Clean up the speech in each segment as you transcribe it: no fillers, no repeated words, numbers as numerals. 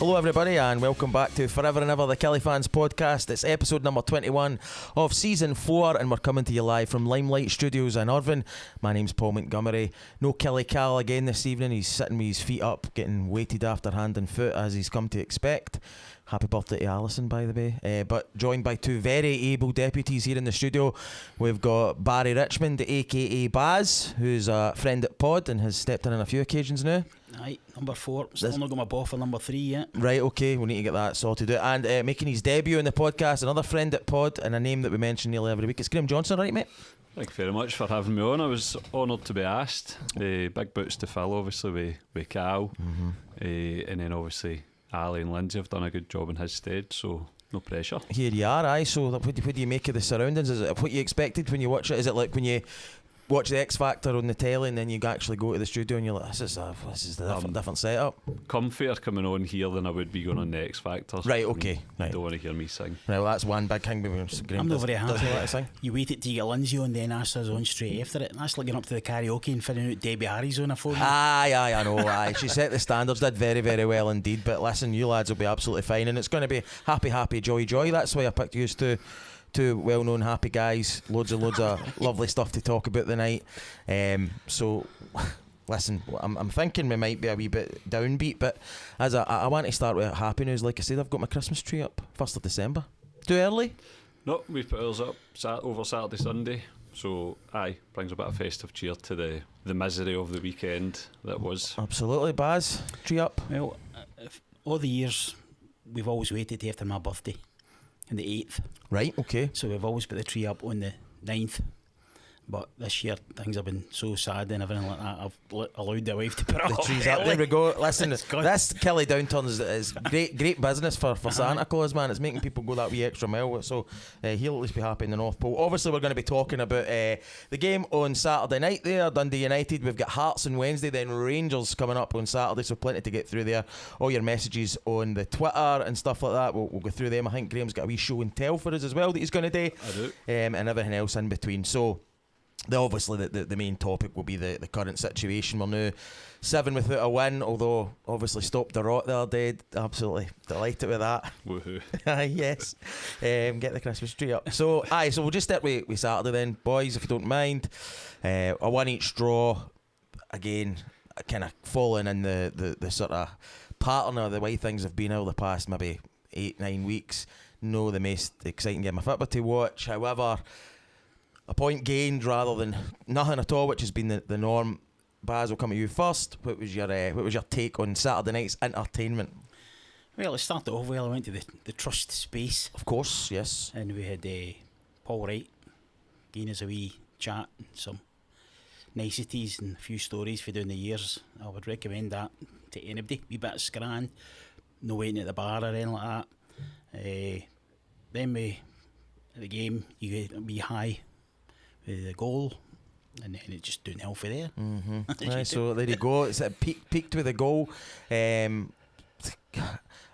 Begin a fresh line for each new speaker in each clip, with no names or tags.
Hello everybody and welcome back to Forever and Ever the Kelly Fans podcast. It's episode number 21 of season 4 and we're coming to you live from Limelight Studios in Irvine. My name's Paul Montgomery. No Kelly Cal again this evening. He's sitting with his feet up getting weighted after hand and foot as he's come to expect. Happy birthday to Alison, by the way. But joined by two very able deputies here in the studio. We've got Barry Richmond, aka Baz, who's a friend at Pod and has stepped in on a few occasions now.
Aye, number 4. Still not got my ball for number 3 yet.
Right, okay, we'll need to get that sorted out. And making his debut in the podcast, another friend at Pod and a name that we mention nearly every week. It's Graeme Johnston, right, mate?
Thank you very much for having me on. I was honoured to be asked. Big boots to fill, obviously, with Cal. And then, obviously, Ali and Lindsay have done a good job in his stead, so no pressure.
Here you are, aye. So what do you make of the surroundings? Is it what you expected when you watch it? Is it like when you watch the X Factor on the telly and then you actually go to the studio and you're like, this is the different setup?
Comfier coming on here than I would be going on the X Factor.
Right, okay. Right.
Don't want to hear me sing.
Right, well that's one big thing.
I'm not very happy. You waited to get Lindsay on, then asked us on straight after it. That's like getting up to the karaoke and finding out Debbie Harry's on her phone.
Aye, I know. Aye, she set the standards, did very, very well indeed. But listen, you lads will be absolutely fine, and it's going to be happy, joy. That's why I picked you two well-known happy guys. Loads of lovely stuff to talk about tonight. So listen, I'm thinking we might be a wee bit downbeat, but as I want to start with happy news. Like I said, I've got my Christmas tree up 1st of December. Too early?
No, we put ours up over Saturday, Sunday. So brings a bit of festive cheer to the misery of the weekend that was.
Absolutely. Baz, tree up?
Well, all the years we've always waited after my birthday on the 8th.
Right, okay.
So we've always put the tree up on the 9th. But this year things have been so sad and everything like that, I've allowed the wife to put it
the
up
trees
early.
up. There we go. Listen, this Kelly Downturn is great business for Santa Claus, man. It's making people go that wee extra mile. So he'll at least be happy in the North Pole. Obviously, we're going to be talking about the game on Saturday night there, Dundee United. We've got Hearts on Wednesday, then Rangers coming up on Saturday. So plenty to get through there. All your messages on the Twitter and stuff like that, we'll go through them. I think Graeme's got a wee show and tell for us as well that he's going to do.
I do.
And everything else in between. So obviously the main topic will be the current situation. We're now 7 without a win, although obviously stopped the rot the other day. Absolutely delighted with that.
Woohoo.
Yes. Get the Christmas tree up. So we'll just start with Saturday then, boys, if you don't mind. A 1 each draw. Again, kind of following in the sort of pattern of the way things have been over the past maybe 8-9 weeks. No the most exciting game of football to watch. However, a point gained rather than nothing at all, which has been the norm. Baz, will come to you first. What was your take on Saturday night's entertainment?
Well, it started off well. I went to the Trust Space.
Of course, yes.
And we had Paul Wright giving us a wee chat and some niceties and a few stories for doing the years. I would recommend that to anybody. Wee bit of scran, no waiting at the bar or anything like that. Then at the game, you get a wee high with the goal, and then it just downhill for there.
Right, so there you go. It's peaked with a goal. I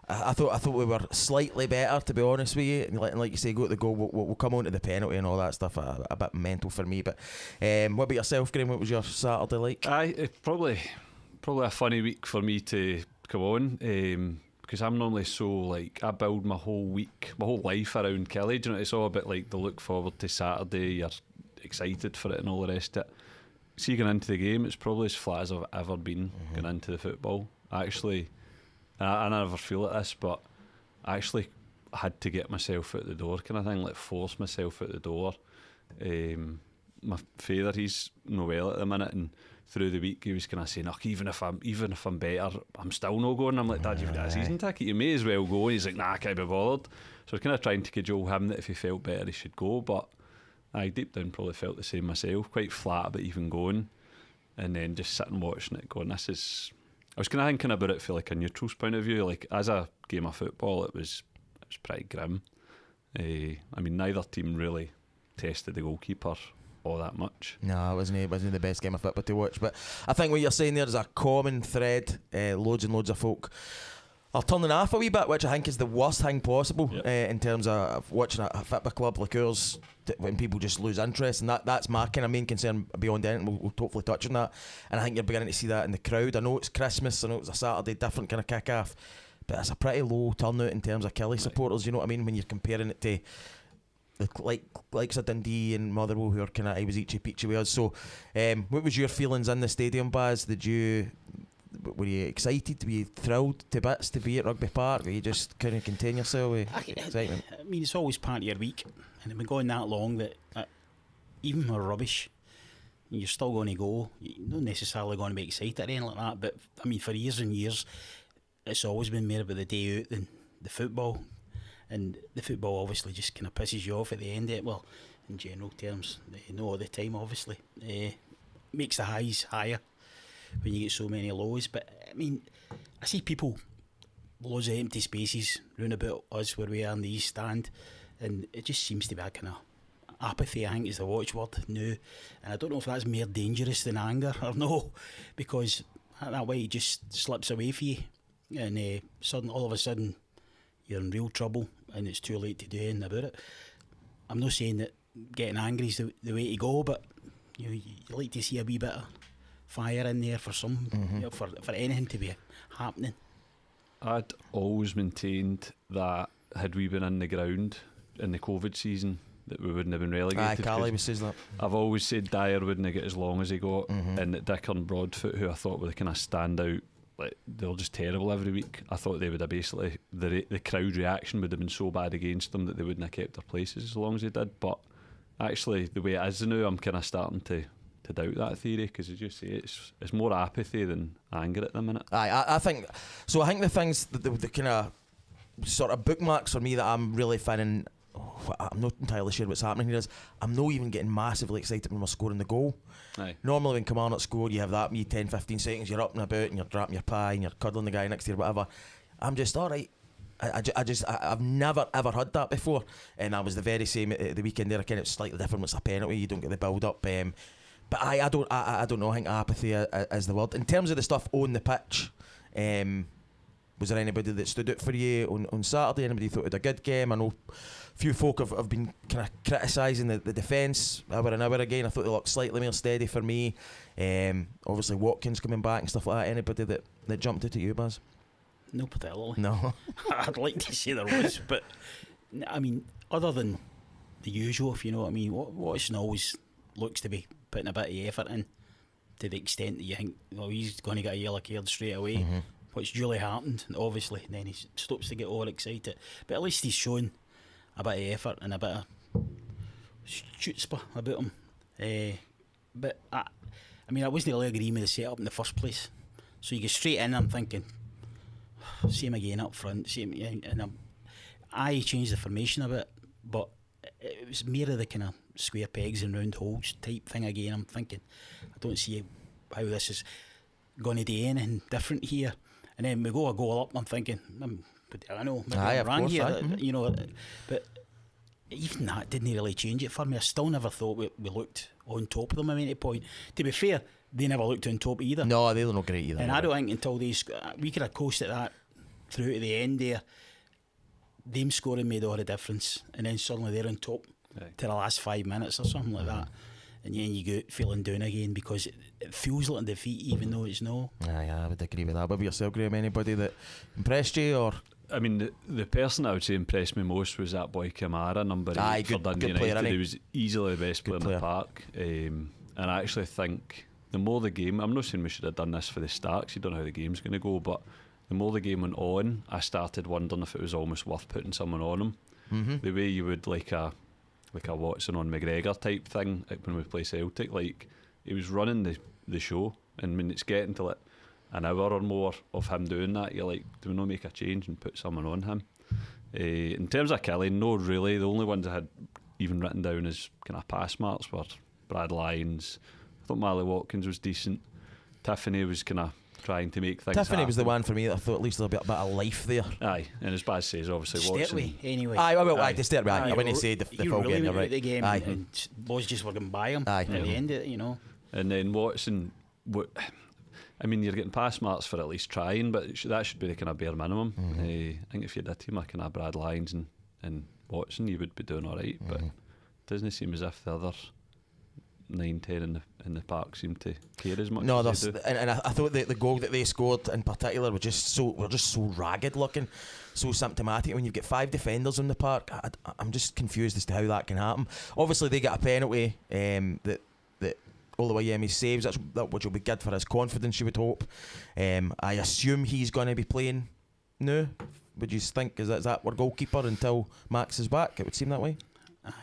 thought we were slightly better, to be honest with you. And like you say, go to the goal. We'll come on to the penalty and all that stuff. A bit mental for me. But what about yourself, Graeme? What was your Saturday like?
Probably a funny week for me to come on. Because I'm normally so like, I build my whole week, my whole life around Kelly. Do you know, it's all a bit like the look forward to Saturday. You're excited for it and all the rest of it. See, going into the game, it's probably as flat as I've ever been going into the football. Actually, I never feel like this, but I actually had to get myself out the door kind of thing, like force myself out the door. My father, he's not well at the minute, and through the week he was kind of saying, even if I'm better, I'm still not going. I'm like, Dad, you've got a season ticket, you may as well go. And he's like, nah, I can't be bothered. So I was kind of trying to cajole him that if he felt better he should go, but I deep down probably felt the same myself, quite flat about even going, and then just sitting watching it going, I was kind of thinking about it from like a neutral's point of view. Like, as a game of football, it was pretty grim. I mean, neither team really tested the goalkeeper all that much.
No, it wasn't the best game of football to watch. But I think what you're saying there is a common thread. Loads and loads of folk are turning off a wee bit, which I think is the worst thing possible.
Yep.
In terms of watching a football club like ours, when people just lose interest, and that's my kind of main concern beyond anything. We'll hopefully touch on that, and I think you're beginning to see that in the crowd. I know it's Christmas, I know it's a Saturday, different kind of kick-off, but it's a pretty low turnout in terms of Kelly supporters. You know what I mean? When you're comparing it to the likes of Dundee and Motherwell, who are kind of I was eachy peachy with us. So, what was your feelings in the stadium, Baz? Were you excited? Were you thrilled to bits to be at Rugby Park? Or you just couldn't contain yourself with excitement?
I mean, it's always part of your week, and it's been going that long that even more rubbish, you're still going to go. You're not necessarily going to be excited or anything like that, but I mean, for years and years, it's always been more about the day out than the football. And the football obviously just kind of pisses you off at the end of it. Well, in general terms, not all the time, obviously. Makes the highs higher when you get so many lows. But I mean, I see people, loads of empty spaces round about us where we are in the East Stand, and it just seems to be a kind of apathy, I think, is the watchword now. And I don't know if that's more dangerous than anger or no, because that way it just slips away for you, and all of a sudden you're in real trouble and it's too late to do anything about it. I'm not saying that getting angry is the way to go, but you like to see a wee bit of fire in there for some, for anything to be happening.
I'd always maintained that had we been in the ground in the COVID season, that we wouldn't have been relegated.
Callie says that.
I've always said Dyer wouldn't get as long as he got, and that Dick and Broadfoot, who I thought were the kind of standout, like, they were just terrible every week. I thought they would have basically, the crowd reaction would have been so bad against them that they wouldn't have kept their places as long as they did. But actually, the way it is now, I'm kind of starting to doubt that theory, because as you say, it's more apathy than anger at the minute.
I think so. I think the things, the kind of sort of bookmarks for me that I'm really finding, I'm not entirely sure what's happening here, is I'm not even getting massively excited when we're scoring the goal.
Aye.
Normally when Kilmarnock score, you have that wee 10-15 seconds, you're up and about and you're dropping your pie and you're cuddling the guy next to you or whatever. I'm just alright. I've never ever had that before, and I was the very same at the weekend there. Again, it's slightly different. It's a penalty, you don't get the build up, but I don't know. I think apathy is the word. In terms of the stuff on the pitch, was there anybody that stood out for you on Saturday? Anybody thought it had a good game? I know a few folk have been kind of criticising the defence hour and hour again. I thought they looked slightly more steady for me. Obviously Watkins coming back and stuff like that. Anybody that jumped out at you, Baz?
No, particularly.
No.
I'd like to say there was, but I mean, other than the usual, if you know what I mean, Watson always looks to be putting a bit of effort in, to the extent that you think, well, he's going to get a yellow card straight away, which duly happened, obviously, and then he stops to get overexcited. But at least he's shown a bit of effort and a bit of chutzpah about him. But I mean, I wasn't really agreeing with the setup in the first place. So you get straight in, I'm thinking, same again up front, and I changed the formation a bit, but it was more of the kind of square pegs and round holes type thing again. I'm thinking, I don't see how this is going to do anything different here. And then we go a goal up, I'm thinking, I know, maybe I'm wrong here, you know. But even that didn't really change it for me. I still never thought we looked on top of them at any point. To be fair, they never looked on top either.
No, they were not great either.
And I don't think until we could have coasted that through to the end there, them scoring made all the difference, and then suddenly they're on top to the last 5 minutes or something like that, and then you go feeling down again because it feels like a defeat even though it's no.
I would agree with that. What about yourself, Graeme? Anybody that impressed you? Or
I mean, the person I would say impressed me most was that boy Kamara, number 8 for Dundee United.
Player,
he was easily the best player in the park, and I actually think the more the game, I'm not saying we should have done this for the start because you don't know how the game's going to go, but the more the game went on, I started wondering if it was almost worth putting someone on him. The way you would like a Watson on McGregor type thing, like when we play Celtic, like he was running the show, and when it's getting to like an hour or more of him doing that, you're like, do we not make a change and put someone on him? In terms of Kelly, no really. The only ones I had even written down as kind of pass marks were Brad Lyons. I thought Marley Watkins was decent. Tiffany was kind of trying to make things
Tiffany
happen.
was the one for me that I thought at least a bit of life there.
Aye, and as Baz says, obviously
Stertway,
Watson.
anyway.
The Stertway. I wouldn't say the full
really
game. You're right.
The game,
Aye.
and boys just were going by him at the end of it, you know.
And then Watson, I mean, you're getting pass marks for at least trying, but that should be the kind of bare minimum. I think if you had a team like kind of Brad Lyons and Watson, you would be doing all right. But it doesn't seem as if the other 9-10 in the park seem to care as much.
No,
as they do.
and I thought that the goal that they scored in particular were just so ragged looking, so symptomatic. When you've got 5 defenders in the park, I'm just confused as to how that can happen. Obviously, they got a penalty that all the way Yemi saves, which will be good for his confidence, you would hope. I assume he's going to be playing now. Would you think is that our goalkeeper until Max is back? It would seem that way.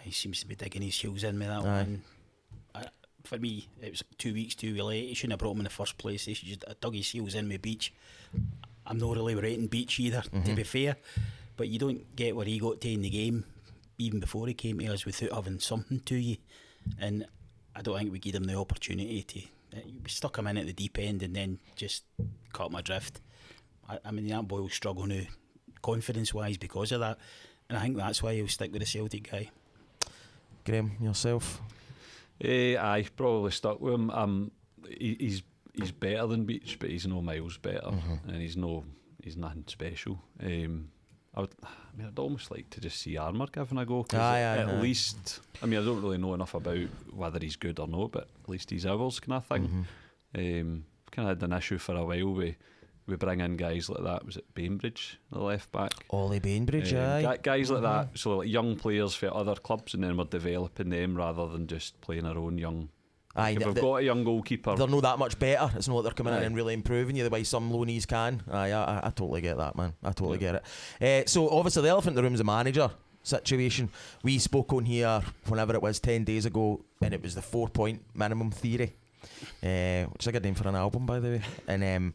He seems to be digging his heels in with that one. For me, it was 2 weeks too late. He shouldn't have brought him in the first place. He should just dug his heels in with Beach. I'm not really rating Beach either, to be fair, but you don't get where he got to in the game even before he came to us without having something to you, and I don't think we gave him the opportunity to. We stuck him in at the deep end and then just cut him adrift. I mean, that boy will struggle now, confidence-wise, because of that, and I think that's why he'll stick with the Celtic guy.
Graeme,
yourself?
I probably stuck with him. He's better than Beach, but he's no miles better, and he's nothing special. I'd almost like to just see Armour giving a go. At least, I mean, I don't really know enough about whether he's good or not, but at least he's ours kind of thing. Kind of had an issue for a while we bring in guys like that. Was it Bainbridge, the left back?
Ollie Bainbridge,
guys like that. So like young players for other clubs, and then we're developing them rather than just playing our own young. If we've got a young goalkeeper,
they're not that much better. It's not like they're coming in and really improving you the way some loanees can. I totally get that, man. I totally get it. So obviously the elephant in the room is the manager situation. We spoke on here whenever it was 10 days ago, and it was the 4-point minimum theory, which is a good name for an album, by the way. And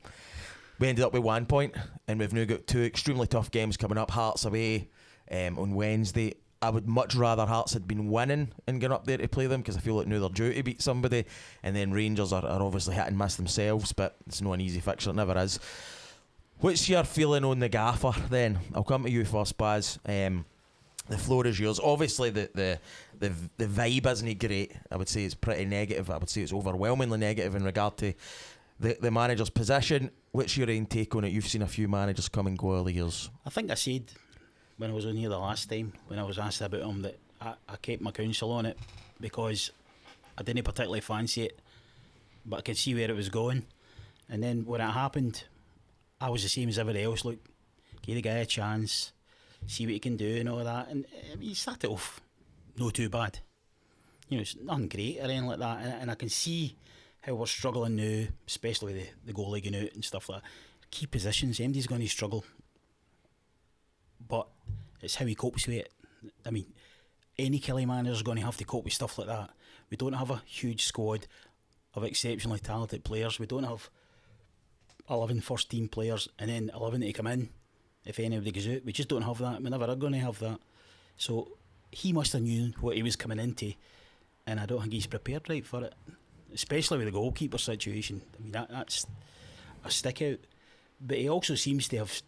we ended up with 1 point, and we've now got 2 extremely tough games coming up. Hearts away on Wednesday. I would much rather Hearts had been winning and going up there to play them, because I feel like now they're due to beat somebody, and then Rangers are obviously hit and miss themselves, but it's not an easy fixture, it never is. What's your feeling on the gaffer then? I'll come to you first, Baz. The floor is yours. Obviously the vibe isn't great. I would say it's pretty negative. I would say it's overwhelmingly negative in regard to the manager's position. What's your own take on it? You've seen a few managers come and go over the years.
I think I said when I was on here the last time, when I was asked about him, that I kept my counsel on it because I didn't particularly fancy it, but I could see where it was going. And then when it happened, I was the same as everybody else. Look, give the guy a chance, see what he can do and all that. And he started off no too bad. You know, it's nothing great or anything like that. And I can see how we're struggling now, especially with the goalie going out and stuff like that. Key positions, MD's going to struggle. But it's how he copes with it. I mean, any Kelly manager is going to have to cope with stuff like that. We don't have a huge squad of exceptionally talented players. We don't have 11 first team players and then 11 to come in if anybody goes out. We just don't have that. We never are going to have that. So he must have known what he was coming into, and I don't think he's prepared right for it, especially with the goalkeeper situation. I mean, that's a stick out. But he also seems to have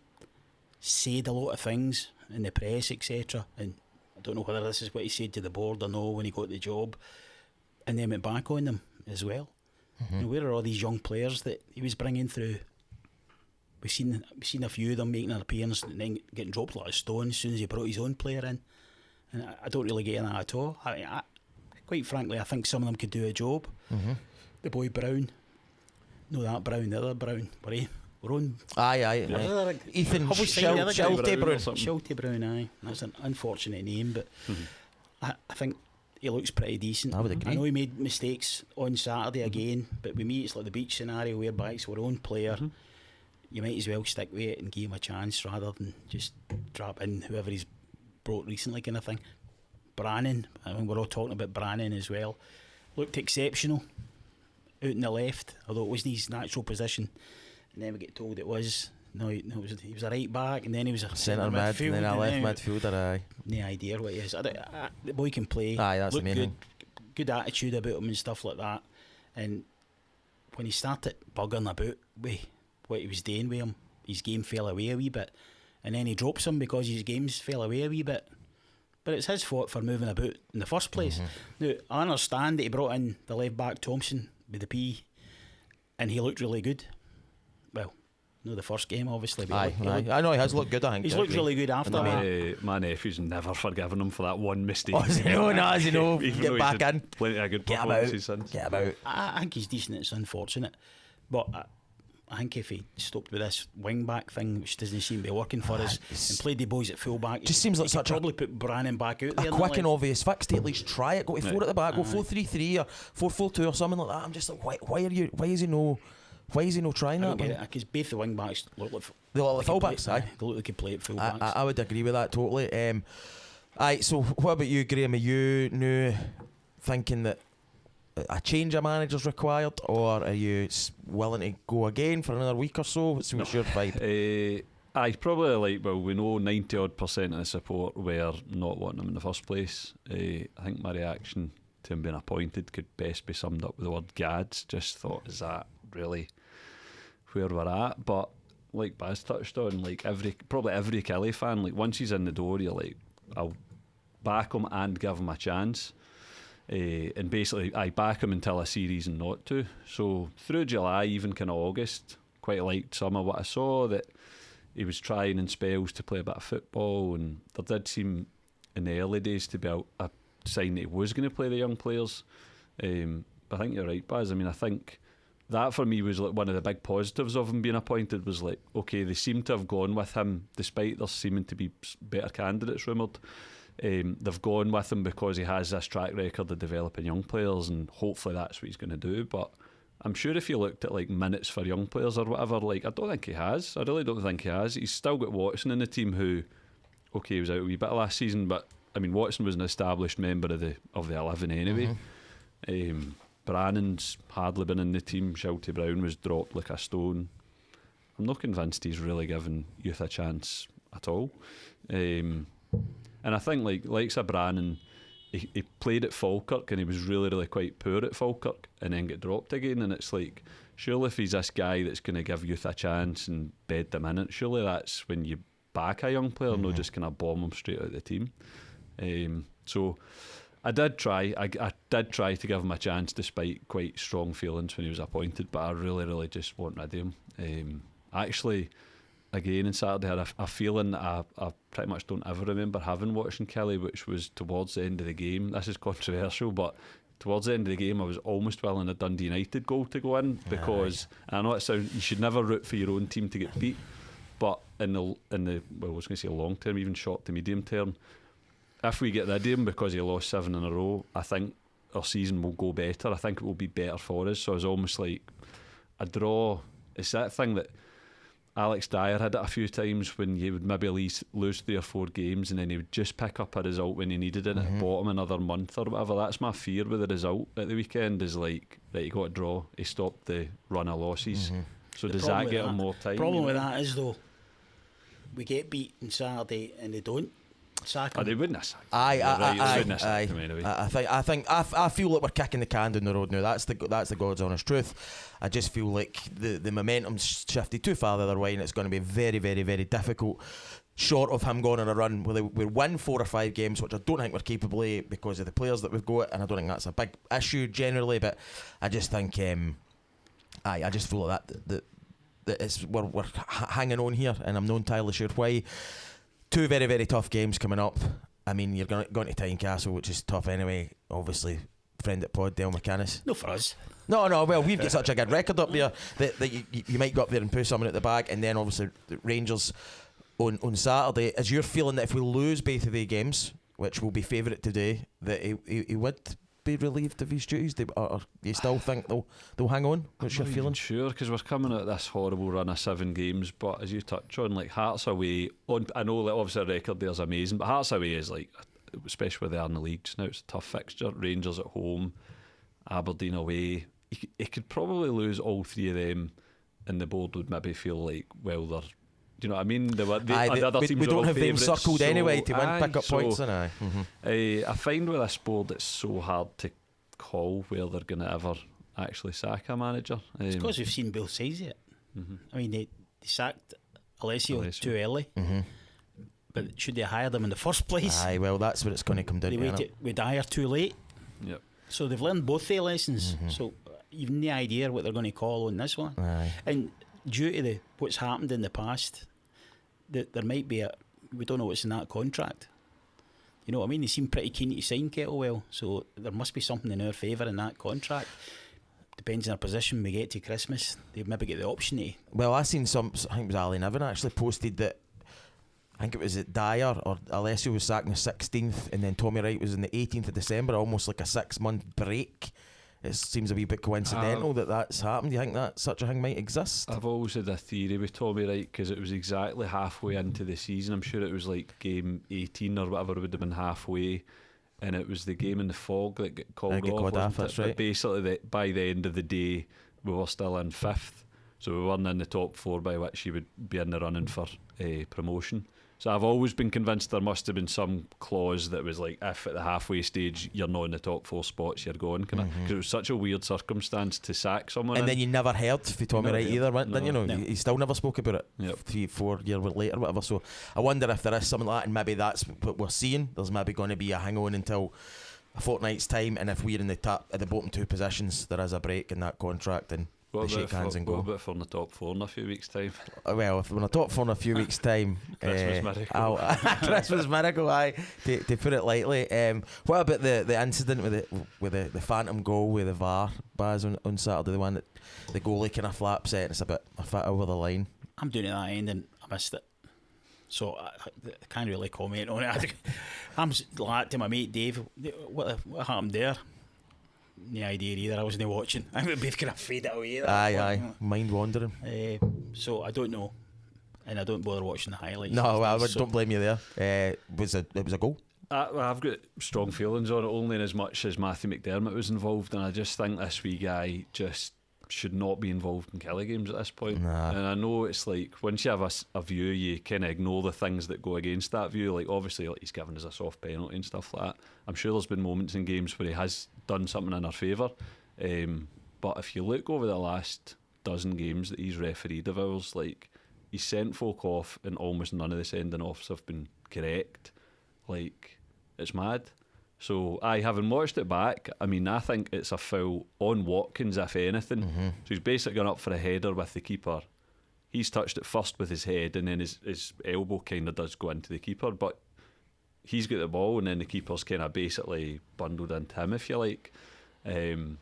said a lot of things in the press, etc. And I don't know whether this is what he said to the board or no when he got the job, and then went back on them as well. You know, where are all these young players that he was bringing through? We've seen a few of them making an appearance and then getting dropped like a stone as soon as he brought his own player in, and I don't really get that at all. Quite frankly, I think some of them could do a job. The boy Brown, no, that Brown, the other Brown, we're on.
Ethan
Shelty Brown, aye. That's an unfortunate name, but I think he looks pretty decent.
I would agree.
I know he made mistakes on Saturday again, but with me it's like the Beach scenario whereby it's our own player. You might as well stick with it and give him a chance rather than just drop in whoever he's brought recently, kind of thing. Brannan, I mean, we're all talking about Brannan as well. Looked exceptional out in the left, although it wasn't his natural position. And then we get told it was. He was a right back, and then he was a
centre mid, and then a left midfielder. Aye,
no idea what he is. The boy can play.
Aye, that's the main thing.
Good attitude about him and stuff like that. And when he started bugging about with what he was doing with him, his game fell away a wee bit, and then he drops him because his games fell away a wee bit. But it's his fault for moving about in the first place. Now, I understand that he brought in the left back Thompson with the P, and he looked really good. Well, No, the first game, obviously. But
Aye. I know he has looked good, I think.
He's looked really good after that.
My nephew's never forgiven him for that one mistake.
As you know, get back in.
Plenty of good
Get
performances since.
Get about.
I think he's decent. It's unfortunate, but I think if he stopped with this wing back thing, which doesn't seem to be working for us, and played the boys at full back,
just seems like such
probably put Brannan back out there.
A quick and obvious fix to at least try it. Go to 4 at the back, go 4-3-3 or 4-4-2 or something like that. I'm just like, why is he no trying that?
Because both the wing backs look like
they look like full backs.
They look like they play at full backs.
I would agree with that totally. So what about you, Graeme? Are you new thinking that a change of manager's required, or are you willing to go again for another week or so? What's your vibe?
I probably we know 90% of the support were not wanting him in the first place. I think my reaction to him being appointed could best be summed up with the word gads. Just thought, is that really where we're at? But like Baz touched on, like probably every Kelly fan, like once he's in the door, you're like, I'll back him and give him a chance. And basically I back him until I see reason not to. So through July, even kind of August, quite liked some of what I saw, that he was trying in spells to play a bit of football, and there did seem in the early days to be a sign that he was going to play the young players. But I think you're right, Baz. I mean, I think that for me was like one of the big positives of him being appointed, was like, okay, they seem to have gone with him despite there seeming to be better candidates rumoured. They've gone with him because he has this track record of developing young players, and hopefully that's what he's going to do. But I'm sure if you looked at like minutes for young players or whatever, like I don't think he has. I really don't think he has. He's still got Watson in the team, who, okay, he was out a wee bit last season, but I mean Watson was an established member of the 11 anyway. Brannan's hardly been in the team. Shelty Brown was dropped like a stone. I'm not convinced he's really given youth a chance at all. And I think like Brannan, he played at Falkirk and he was really, really quite poor at Falkirk and then get dropped again. And it's like, surely if he's this guy that's going to give youth a chance and bed them in it, surely that's when you back a young player, not just kind of bomb him straight out of the team. So I did try. I did try to give him a chance despite quite strong feelings when he was appointed, but I really, really just want rid of him. Actually, again on Saturday, I had a feeling that I pretty much don't ever remember having watching Kelly, which was towards the end of the game. This is controversial, but towards the end of the game I was almost willing a Dundee United goal to go in, because I know it sounds, you should never root for your own team to get beat, but in the well, I was going to say long term, even short to medium term, if we get rid of him because he lost 7 in a row, I think our season will go better. I think it will be better for us. So I was almost like, a draw, it's that thing that Alex Dyer had it a few times, when you would maybe at least lose 3 or 4 games and then he would just pick up a result when he needed it, at bottom another month or whatever. That's my fear with the result at the weekend, is like that he got a draw, he stopped the run of losses. So does that get him more time?
The problem with that is, though, we get beat on Saturday and they don't sack him.
They wouldn't have sacked him.
I feel like we're kicking the can down the road now. That's the God's honest truth. I just feel like the momentum's shifted too far the other way, and it's going to be very, very, very difficult, short of him going on a run where we win 4 or 5 games, which I don't think we're capable of because of the players that we've got, and I don't think that's a big issue generally. But I just think I just feel like that it's we're hanging on here, and I'm not entirely sure why. 2 very, very tough games coming up. I mean, you're going to Tynecastle, which is tough anyway. Obviously, friend at pod, Del McInnes.
No, for us.
No. Well, we've got such a good record up there that you might go up there and push someone at the back, and then obviously the Rangers on Saturday. Is your feeling that if we lose both of the games, which will be favourite today, that he would be relieved of his duties, or do you still think they'll hang on? What's your feeling?
Sure, because we're coming at this horrible run of 7 games, but as you touch on, like Hearts away, I know that obviously the record there's amazing, but Hearts away is like, especially where they are in the league just now, it's a tough fixture. Rangers at home, Aberdeen away. He could probably lose all 3 of them, and the board would maybe feel like, well, they're, do you know what I mean? The other teams
we don't have them circled anyway to pick up points.
I find with this board it's so hard to call where they're going to ever actually sack a manager.
It's because we've seen both sides yet. I mean, they sacked Alessio too early, but should they have hired him in the first place?
Aye, well, that's what it's going to come down to.
They waited with Dyer too late.
Yep.
So they've learned both their lessons. So you've no idea what they're going to call on this one.
Aye.
And due to what's happened in the past, that there might be we don't know what's in that contract. You know what I mean? They seem pretty keen to sign Kettlewell, so there must be something in our favour in that contract. Depends on our position. We get to Christmas, they maybe get the option to.
Well, I seen I think it was Ali Niven actually posted that. I think it was at Dyer or Alessio was sacked on the 16th, and then Tommy Wright was on the 18th of December, almost like a 6-month break. It seems a wee bit coincidental that's happened. Do you think that such a thing might exist?
I've always had a theory with Tommy Wright because it was exactly halfway into the season. I'm sure it was like game 18 or whatever, it would have been halfway, and it was the game in the fog that got called off.
That's right.
But basically, by the end of the day, we were still in 5th, so we weren't in the top 4 by which you would be in the running for promotion. So I've always been convinced there must have been some clause that was like, if at the halfway stage you're not in the top 4 spots, you're going. Because it was such a weird circumstance to sack someone.
And then you never heard from Tommy Wright either, didn't you?
No.
He still never spoke about it 3-4 years later or whatever. So I wonder if there is something like that, and maybe that's what we're seeing. There's maybe going to be a hang on until a fortnight's time, and if we're in the at the bottom 2 positions, there is a break in that contract, and they shake hands and go.
What about from the top 4 in a few weeks' time?
Well, if we're in the top 4 in a few weeks' time,
Christmas miracle.
Christmas miracle, aye, to put it lightly. What about the incident with the phantom goal with the VAR Baz on Saturday, the one that the goalie kind of flaps it and it's a bit over the line?
I'm doing it at that end and I missed it, so I can't really comment on it. I'm like to my mate Dave, what happened there? No idea either. I wasn't watching. I would both kind of fade it away.
Aye, mind wandering.
So I don't know, and I don't bother watching the highlights.
No, I don't blame you there. It was a goal.
I've got strong feelings on it, only in as much as Matthew McDermott was involved, and I just think this wee guy just should not be involved in Kelly games at this point.
Nah.
And I know it's like once you have a view, you kind of ignore the things that go against that view. Like obviously, like he's given us a soft penalty and stuff like that. I'm sure there's been moments in games where he has done something in our favour. But if you look over the last dozen games that he's refereed of ours, like he's sent folk off, and almost none of the sending offs have been correct. Like it's mad. So having watched it back, I mean, I think it's a foul on Watkins, if anything. So he's basically gone up for a header with the keeper. He's touched it first with his head, and then his elbow kind of does go into the keeper, but he's got the ball, and then the keeper's kind of basically bundled into him, if you like. And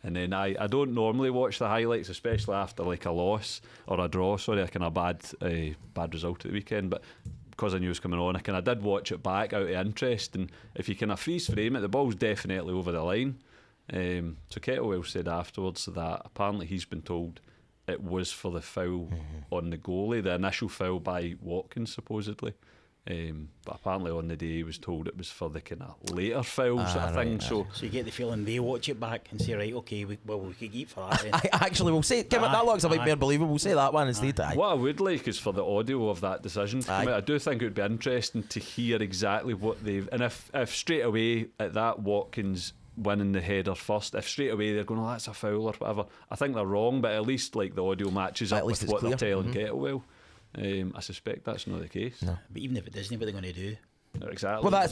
then I don't normally watch the highlights, especially after like a loss or a draw. Sorry, a kind of bad result at the weekend, but because I knew it was coming on, I kind of did watch it back out of interest, and if you kind of freeze frame it, the ball's definitely over the line. So Kettlewell said afterwards that apparently he's been told it was for the foul on the goalie, the initial foul by Watkins supposedly. But apparently on the day he was told it was for the kind of later fouls sort of thing. So
you get the feeling they watch it back and say, right, okay, we could eat for that then.
Actually, we'll say that looks a bit more believable. We'll say that one instead.
What I would like is for the audio of that decision to come out. I do think it would be interesting to hear exactly what they've, and if straight away at that Watkins winning the header first, if straight away they're going, oh, that's a foul or whatever, I think they're wrong, but at least like the audio matches up with what
clear.
they're telling Kettlewell. I suspect that's not the case.
No.
But even if it isn't, what are they going to do?
Exactly.
Well,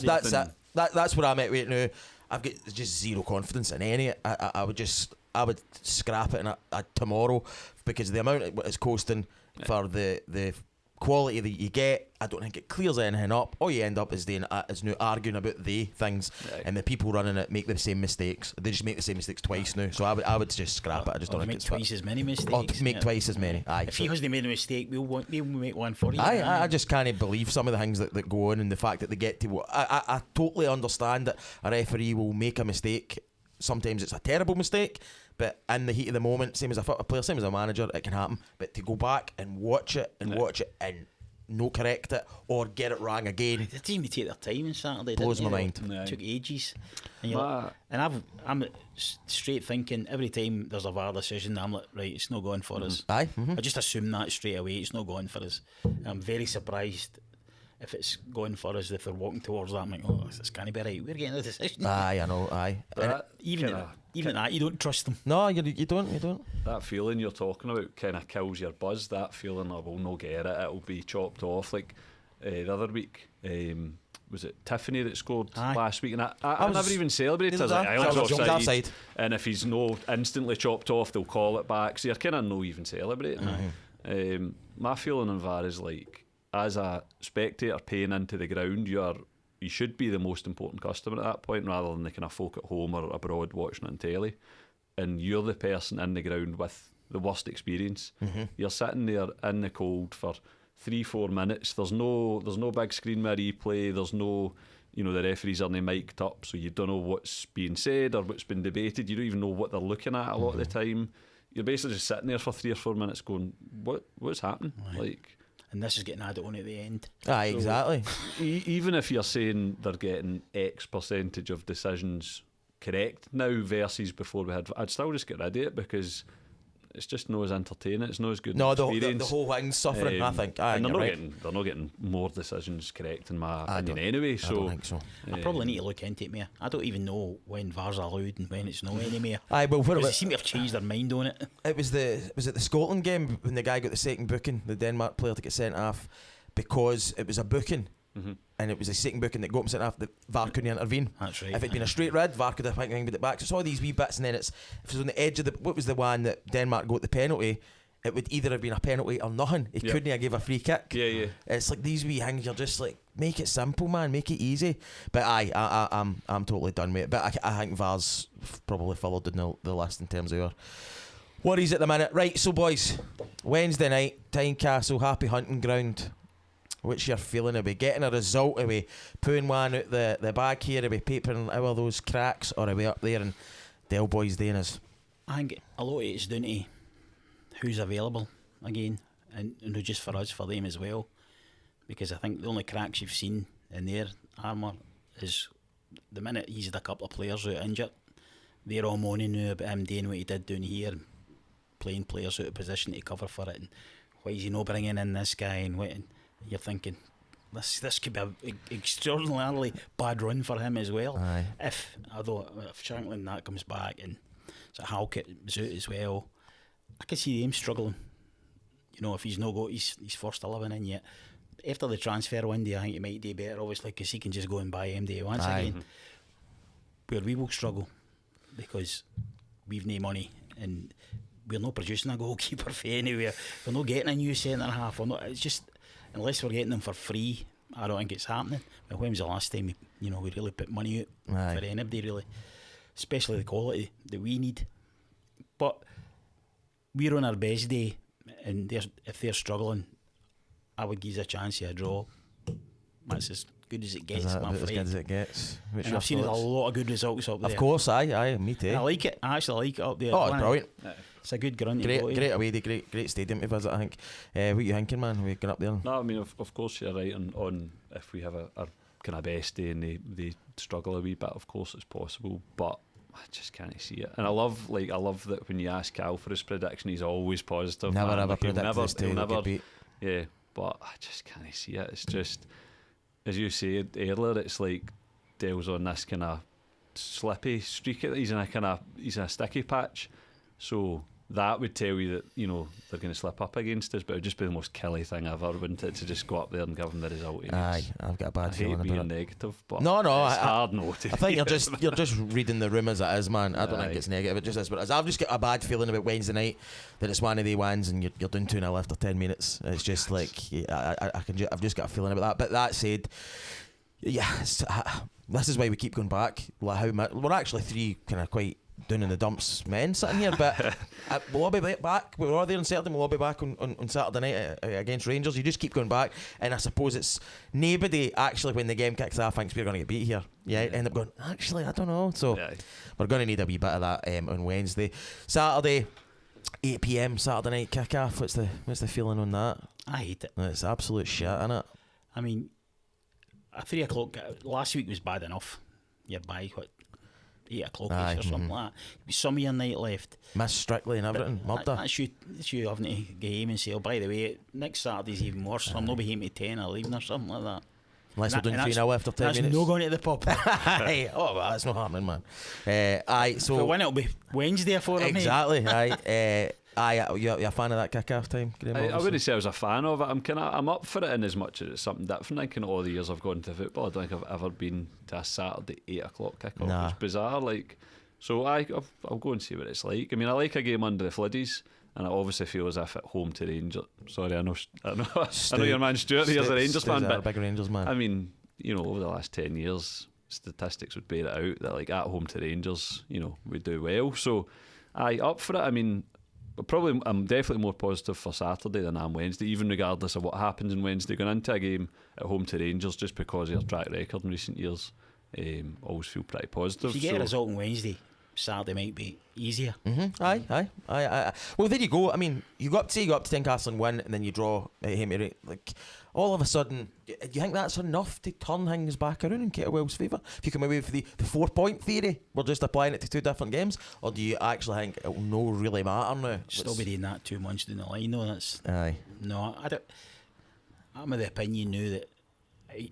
that's what I'm at right now. I've got just zero confidence in any. I would scrap it tomorrow, because the amount it's costing for the quality that you get, I don't think it clears anything up. All you end up is now arguing about the things, and the people running it make the same mistakes. They just make the same mistakes twice now. So I would just scrap it. I just don't think
make
it's
twice as many mistakes.
Or make twice as many. Aye.
If he hasn't made a mistake, we'll make one for you.
I just can't believe some of the things that go on, and the fact that they get to. I totally understand that a referee will make a mistake. Sometimes it's a terrible mistake, but in the heat of the moment, same as a football player, same as a manager, it can happen. But to go back and watch it and no correct it or get it wrong again,
they didn't even take their time on Saturday.
Blows my mind.
It took ages. And I'm straight thinking every time there's a VAR decision, I'm like, right, it's not going for us.
Aye.
I just assume that straight away, it's not going for us. I'm very surprised if it's going for us, if they're walking towards that. I'm like, oh, this can't be right. We're getting a decision.
Aye, I know. Aye.
Even that, you don't trust them.
No, you don't.
That feeling you're talking about kind of kills your buzz. That feeling of, we'll not get it, it'll be chopped off. Like the other week, was it Tiffany that scored last week? And I never even celebrated. I was like, Island's offside. And if he's no instantly chopped off, they'll call it back. So you're kind of no even celebrating. My feeling on VAR is like, as a spectator paying into the ground, you should be the most important customer at that point, rather than the kind of folk at home or abroad watching it on telly. And you're the person in the ground with the worst experience. You're sitting there in the cold for 3-4 minutes. There's no big screen with a replay. There's no, the referees aren't mic'd up, so you don't know what's being said or what's been debated. You don't even know what they're looking at a lot of the time. You're basically just sitting there for 3 or 4 minutes going, what's happening? Like,
and this is getting added on at the end.
Exactly.
Even if you're saying they're getting X percentage of decisions correct now versus before I'd still just get rid of it, because it's just not as entertaining. It's not as good.
No,
experience.
the whole thing's suffering. I think.
And they're not getting more decisions correct in my opinion anyway. So
I don't think so.
I probably need to look into it more. I don't even know when VAR's allowed and when it's not anymore.
They
seem to have changed their mind on it.
Was it the Scotland game when the guy got the second booking, the Denmark player, to get sent off because it was a booking. And it was a second booking that got him sent off. The VAR couldn't intervene.
That's right.
If it'd been a straight red, VAR could have put it back. So it's all these wee bits, and then if it was on the edge of what was the one that Denmark got the penalty, it would either have been a penalty or nothing. He couldn't have gave a free kick.
Yeah.
It's like these wee things. You're just like, make it simple, man. Make it easy. But I'm totally done with it. But I think VAR's probably followed in the list in terms of our worries at the minute. Right, so boys, Wednesday night, Tynecastle, Happy Hunting Ground. What's your feeling? Are we getting a result? Are we pulling one out the bag here? Are we papering out all those cracks? Or are we up there and Del Boys doing us?
I think a lot of it's down to who's available again, and not just for us, for them as well. Because I think the only cracks you've seen in their armour is the minute he's had a couple of players out injured, they're all moaning now about him doing what he did down here, playing players out of position to cover for it, and why is he not bringing in this guy, and what. You're thinking this could be an extraordinarily bad run for him as well.
Aye.
If Shankland that comes back and so Halkett is out as well, I could see him struggling. If he's not got his first 11 in yet. After the transfer window, I think he might do better, obviously, because he can just go and buy MD once again. Where we will struggle because we've no money and we're not producing a goalkeeper for anywhere. We're not getting a new centre half. It's just. Unless we're getting them for free, I don't think it's happening. Well, when was the last time we really put money out for anybody, really? Especially the quality that we need. But we're on our best day, and if they're struggling, I would give us a chance of a draw. That's as good as it gets.
As good as it gets.
And I've seen a lot of good results up there.
Of course, aye, me too.
And I like it. I actually like it up there.
Oh, it's brilliant.
It's a good ground.
Great away day, great stadium to visit, I think. What are you thinking, man? We going up there?
No, I mean, of course you're right on if we have our kind of best day and they struggle a wee bit, of course it's possible, but I just can't see it. And I love that when you ask Cal for his prediction, he's always positive.
Never
man.
ever
Like,
predicted this team to get beat.
Yeah, but I just can't see it. It's just, as you said earlier, it's like Dale's on this kind of slippy streak. He's in a sticky patch. So that would tell you that they're going to slip up against us, but it would just be the most killy thing ever, wouldn't it, to just go up there and give them the result?
Aye, I've got a bad feeling about it.
I hate being negative, but
no,
it's hard not to.
I think you're just reading the room as it is, man. I don't think it's negative. It just is what it is. I've just got a bad feeling about Wednesday night that it's one of the ones and you're doing 2-0 after 10 minutes. It's just like I've just got a feeling about that. But that said, this is why we keep going back. Like we're actually three kind of quite down in the dumps men sitting here, but we'll all be back. We were there on Saturday, we'll all be back on Saturday night against Rangers. You just keep going back, and I suppose it's nobody actually when the game kicks off thinks we're going to get beat here. End up going, actually I don't know, so we're going to need a wee bit of that on Wednesday. Saturday 8 PM Saturday night kick off. What's the feeling on that?
I hate it.
It's absolute shit, isn't it?
I mean, at 3 o'clock last week was bad enough. You're by 8 o'clock or something like that. Some of your night left.
Miss Strictly and everything. Murder.
That's you having to get home and say, oh, by the way, next Saturday's even worse. I'm not be home to 10 or leaving or something like that.
Unless we're doing 3-0 after 10 minutes.
That's no going to the pub.
Oh, well, that's not happening, man. So
when it'll be Wednesday for me.
Exactly. You're a fan of that kick-off time, Graeme?
I wouldn't say I was a fan of it. I'm up for it in as much as it's something different. I think in all the years I've gone to football, I don't think I've ever been to a Saturday 8 o'clock kick-off.
Nah.
It's bizarre. So I'll go and see what it's like. I mean, I like a game under the Fliddies. and I obviously feel as if at home to Rangers. Sorry, I know your man Stuart here's a Rangers fan, but
a big Rangers man.
I mean, you know, over the last 10 years, statistics would bear it out that like at home to Rangers, you know, we do well. So, up for it. I mean, I'm definitely more positive for Saturday than I am Wednesday, even regardless of what happens on Wednesday. Going into a game at home to Rangers, just because of their track record in recent years, always feel pretty positive.
If you get a result on Wednesday, Saturday might be easier.
Aye. Well, there you go. I mean, you go up to Tynecastle and win, and then you draw at Hamerey. Like, all of a sudden, do you think that's enough to turn things back around in Kettlewell's favour? If you come away with the 4-point theory, we're just applying it to 2 different games, or do you actually think it will no really matter now?
Still be doing that 2 months down the line, though.
Aye.
No, I don't. I'm of the opinion now that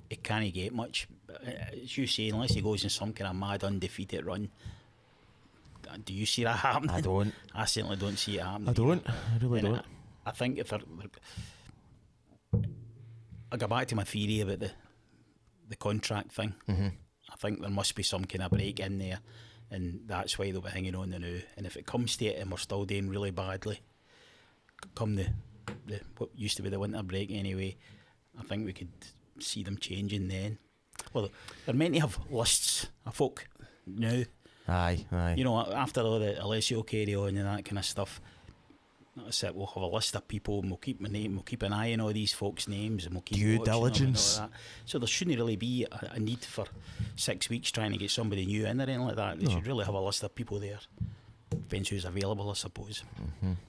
it can't get much. As you say, unless he goes in some kind of mad undefeated run. Do you see that happening?
I don't.
I certainly don't see it happening.
I really don't.
I think if I go back to my theory about the contract thing. I think there must be some kind of break in there, and that's why they'll be hanging on the now. And if it comes to it and we're still doing really badly, come the what used to be the winter break anyway, I think we could see them changing then. Well, they're meant to have lists of folk now.
Aye.
You know, after all the Alessio carry on and that kind of stuff, that's it. We'll have a list of people, and we'll keep an eye on all these folks' names, and we'll keep
due
watching
diligence.
them and all that. So there shouldn't really be a need for 6 weeks trying to get somebody new in or anything like that. They should really have a list of people there. Depends who's available, I suppose.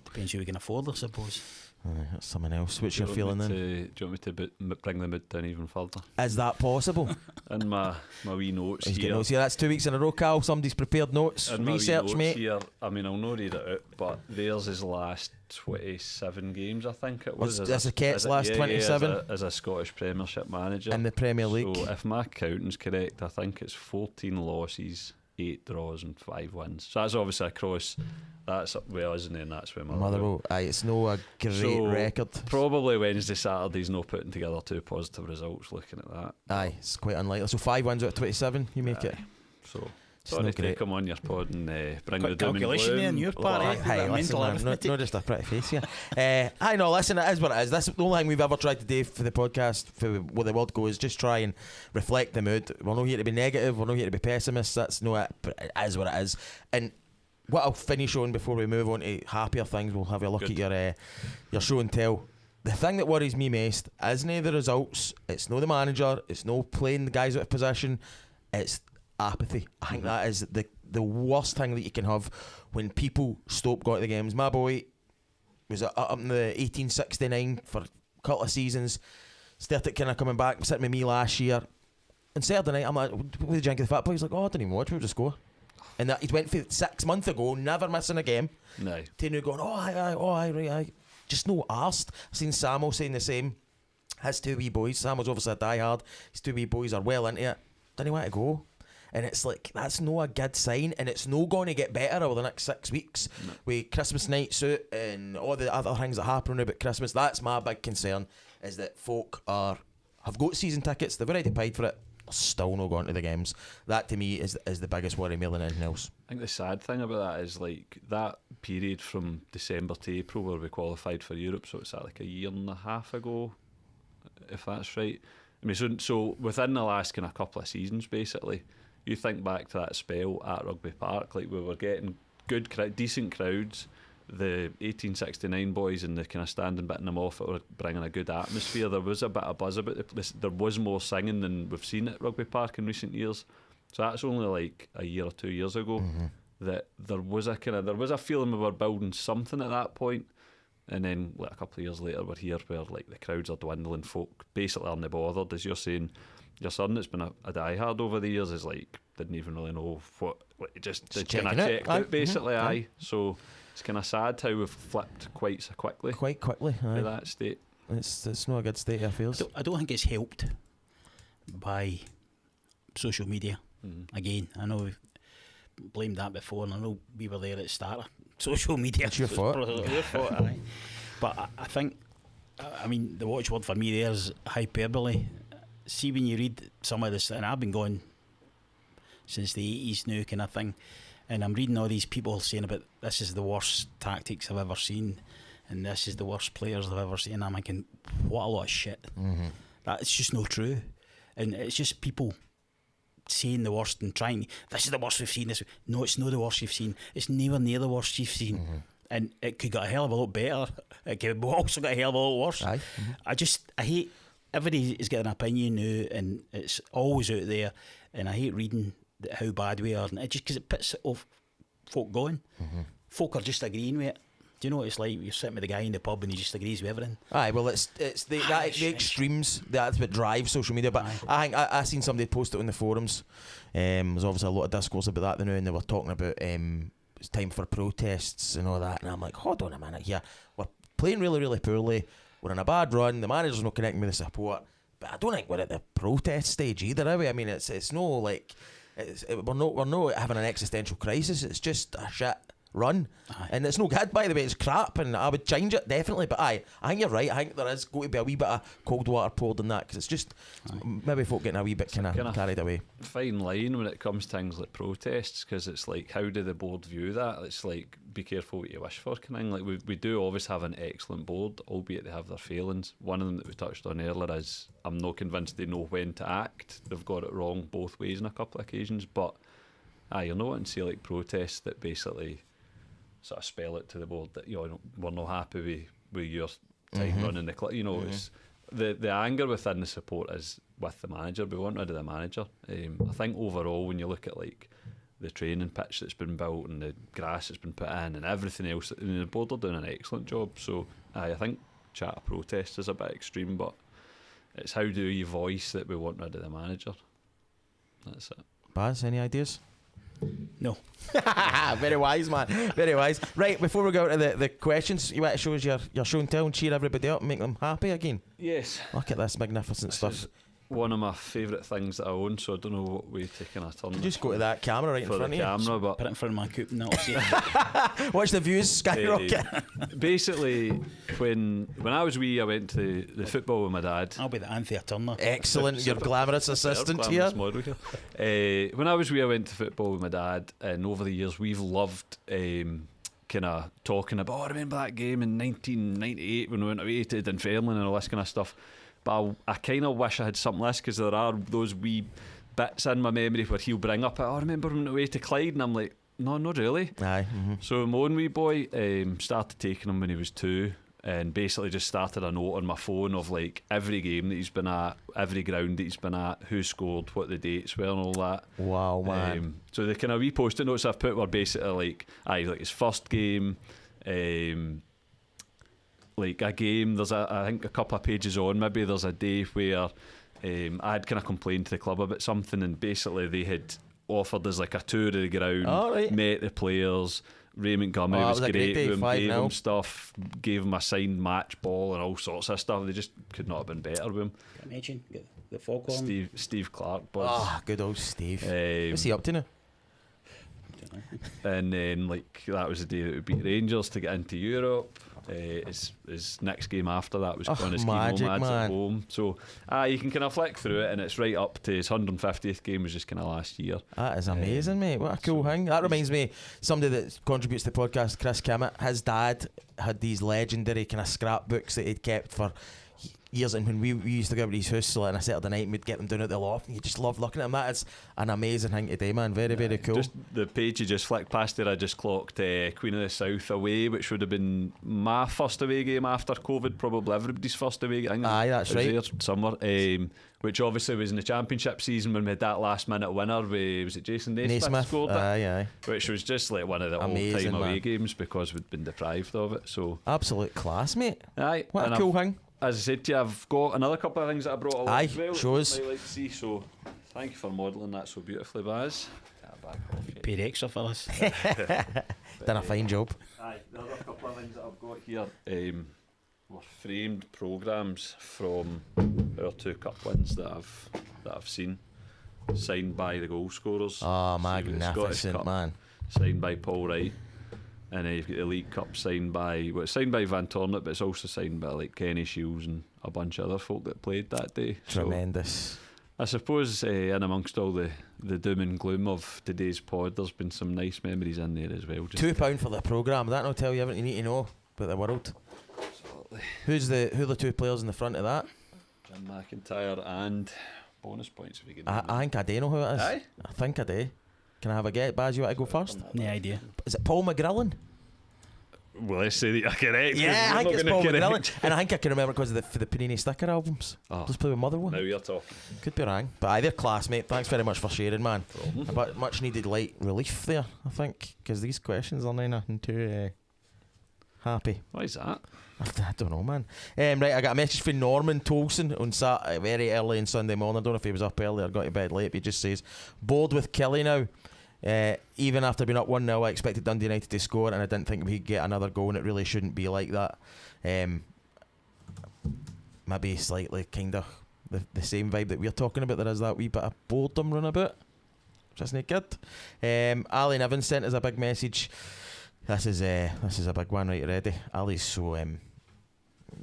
Depends who we can afford, I suppose.
That's something else. What's your feeling then?
Do you want me to bring the mood down even further?
Is that possible?
In my wee notes
He's
here.
got notes here. That's 2 weeks in a row, Cal. Somebody's prepared notes.
In my wee
Research,
notes
mate.
Here, I mean, I'll not read it out, but theirs is last 27 games, I think it was.
That's the Ket's last 27?
As a Scottish Premiership manager.
In the Premier League.
So if my counting's correct, I think it's 14 losses, 8 draws and 5 wins. So that's obviously across. That's with us, and then that's with Motherwell.
Aye, it's no a great record.
Probably Wednesday, Saturday's not putting together 2 positive results looking at that.
Aye, it's quite unlikely. So 5 wins out of 27, you make it.
So sorry to come on your pod and bring the doom and
calculation
gloom.
there on your part.
Hey, listen, man, not just a pretty face here. I know, listen, it is what it is. That's the only thing we've ever tried to do for the podcast, for where the world goes, is just try and reflect the mood. We're not here to be negative, we're not here to be pessimists. That's no it, but it is what it is. And what I'll finish on before we move on to happier things, we'll have a look at your show and tell. The thing that worries me most isn't the results, it's no the manager, it's no playing the guys out of position, it's apathy. I think that is the worst thing that you can have when people stop going to the games. My boy was up in the 1869 for a couple of seasons, started kind of coming back, sitting with me last year, and Saturday night I'm like, what did you drink of the fat boy? He's like, oh, I didn't even watch, we'll just go. And that he went for 6 months ago, never missing a game. No. To now going, aye. Just no arsed. I've seen Samo saying the same. His 2 wee boys, Samo's obviously a diehard. His 2 wee boys are well into it. Didn't want to go. And it's like, that's no a good sign, and it's no going to get better over the next 6 weeks. No. With Christmas nights out and all the other things that happen about Christmas. That's my big concern, is that folk have got season tickets, they've already paid for it, still not going to the games. That to me is the biggest worry more than anything else.
I think the sad thing about that is like that period from December to April where we qualified for Europe, so it's like a year and a half ago, if that's right. I mean, so within the last kind of couple of seasons, basically, you think back to that spell at Rugby Park, like we were getting good, decent crowds. The 1869 boys and the kind of standing bitting them off were bringing a good atmosphere. There was a bit of buzz about the place. There was more singing than we've seen at Rugby Park in recent years. So that's only like a year or 2 years ago that there was a feeling we were building something at that point. And then like a couple of years later we're here where like the crowds are dwindling, folk basically aren't bothered. As you're saying, your son that's been a diehard over the years is like didn't even really know what, just kind of checked out basically. So it's kind of sad how we've flipped quite quickly to that state.
It's not a good state of affairs.
I don't think it's helped by social media. Again, I know we've blamed that before, and I know we were there at the start of social media.
It's your fault.
Your fault, aye. But I think, I mean, the watchword for me there is hyperbole. See, when you read some of this, and I've been going since the 80s now kind of thing, And I'm reading all these people saying about this is the worst tactics I've ever seen, and this is the worst players I've ever seen. I'm thinking, what a lot of shit. That's just not true. And it's just people saying the worst and trying, this is the worst we've seen. No, it's not the worst you've seen. It's nowhere near the worst you've seen. And it could get a hell of a lot better. It could also get a hell of a lot worse. I hate, everybody is getting an opinion now, and it's always out there, and I hate reading how bad we are, and it just, because it puts off folk going. Folk are just agreeing with it. Do you know what it's like? You're sitting with the guy in the pub and he just agrees with everything.
Aye, well, it's the extremes. That's what drives social media. But I think I seen somebody post it on the forums. There's obviously a lot of discourse about that now, and they were talking about it's time for protests and all that. And I'm like, hold on a minute here. We're playing really, really poorly. We're in a bad run. The manager's not connecting with the support. But I don't think we're at the protest stage either, are we? I mean, it's no like we're not having an existential crisis. It's just a shit run. And it's no good, by the way. It's crap, and I would change it definitely. But I think you're right. I think there is going to be a wee bit of cold water poured in that, because it's just maybe folk getting a wee bit kind of carried away.
Fine line when it comes to things like protests, because it's like, how do the board view that? It's like, be careful what you wish for kind of thing. Like we do always have an excellent board, albeit they have their failings. One of them that we touched on earlier is, I'm not convinced they know when to act. They've got it wrong both ways on a couple of occasions. But you're not wanting to see like protests that basically sort of spell it to the board that, you know, we're not happy with your time running the club. You know, it's the anger within the support is with the manager. We want rid of the manager. I think overall, when you look at like the training pitch that's been built and the grass that's been put in and everything else, I mean, the board are doing an excellent job. So I think chat of protest is a bit extreme, but it's how do you voice that we want rid of the manager. That's it.
Baz, any ideas?
No.
Very wise, man. Very wise. Right, before we go to the questions, you want to show us your show and tell and cheer everybody up and make them happy again?
Yes.
Look at this magnificent stuff.
Is one of my favourite things that I own, so I don't know what way taking a turn.
You just go to that camera right in front of you.
Camera, but
put it in front of my coop and that'll see it.
Watch the views skyrocket.
Basically, when I was wee, I went to the football with my dad.
I'll be the Anthea Turner.
Excellent, your glamorous assistant here.
When I was wee, I went to football with my dad, and over the years we've loved kind of talking about, I remember that game in 1998 when we went away to Dunfermline and all this kind of stuff. But I kind of wish I had something less, because there are those wee bits in my memory where he'll bring up, I remember when we went away to Clyde, and I'm like, no, not really.
Aye.
So my own wee boy started taking him when he was 2, and basically just started a note on my phone of like every game that he's been at, every ground that he's been at, who scored, what the dates were and all that.
Wow, man.
So the kind of wee post-it notes I've put were basically like his first game, like a game, there's I think a couple of pages on, maybe there's a day where I had kind of complained to the club about something, and basically they had offered us like a tour of the ground, met the players. Raymond Gummy was great with him, gave him stuff, gave him a signed match ball and all sorts of stuff. They just could not have been better with him.
Can I mention the Falkland?
Steve Clark was.
Good old Steve. What's he up to now?
And then like that was the day that we beat Rangers to get into Europe. His next game after that was going to ski nomads at home. So you can kind of flick through it, and it's right up to his 150th game was just kind of last year. That
is amazing, mate. What a cool thing. That reminds me, somebody that contributes to the podcast, Chris Kimmett, his dad had these legendary kind of scrapbooks that he'd kept for years, and when we used to go over to his house on a Saturday night and we'd get them down at the loft, and you just love looking at them. That is an amazing thing to do, man. Very, very cool.
Just the page you just flicked past there, I just clocked Queen of the South away, which would have been my first away game after COVID, probably everybody's first away game.
Aye, that's right.
There somewhere, which obviously was in the championship season when we had that last minute winner was it Jason Naismith scored it?
Aye.
Which was just like one of the all-time away games because we'd been deprived of it. So
absolute class, mate.
Aye,
what a cool thing.
As I said to you, I've got another couple of things that I brought along as well.
Shows.
I'd like to see, so thank you for modelling that so beautifully, Baz.
Paid extra for us.
Done a fine job.
Aye, the other couple of things that I've got here were framed programmes from our 2 cup wins that I've seen, signed by the goal scorers.
Oh, magnificent, man.
Signed by Paul Wright. And then you've got the League Cup signed by Van Tornett, but it's also signed by like Kenny Shields and a bunch of other folk that played that day.
Tremendous.
I suppose in amongst all the doom and gloom of today's pod, there's been some nice memories in there as well. Just
£2 for the programme. That'll tell you everything you need to know about the world.
Absolutely.
Who are the two players in the front of that?
Jim McIntyre and bonus points if you can.
I think I do know who it is.
Aye?
I think I do. Can I have a guess? Baz, you want to go first?
No idea.
Is it Paul McGrillen?
Well, let's say that you're correct.
Yeah, I
We're
think it's
not
Paul
gonna
McGrillen.
correct.
And I think I can remember because of the Panini sticker albums.
Oh.
Let's play with Motherwell.
Now you're talking.
Could be wrong. But aye, they're class, mate. Thanks very much for sharing, man. But much needed light relief there, I think, because these questions are nothing too happy.
Why is that?
I don't know, man. Right, I got a message from Norman Tolson on Saturday, very early on Sunday morning. I don't know if he was up early or got to bed late, but he just says, bored with Kelly now. Even after being up 1-0, I expected Dundee United to score, and I didn't think we'd get another goal, and it really shouldn't be like that. Maybe slightly kind of the same vibe that we're talking about. There is that wee bit of boredom run about, which isn't good. Ali Nevin sent us a big message. This is a big one right already. Ali's so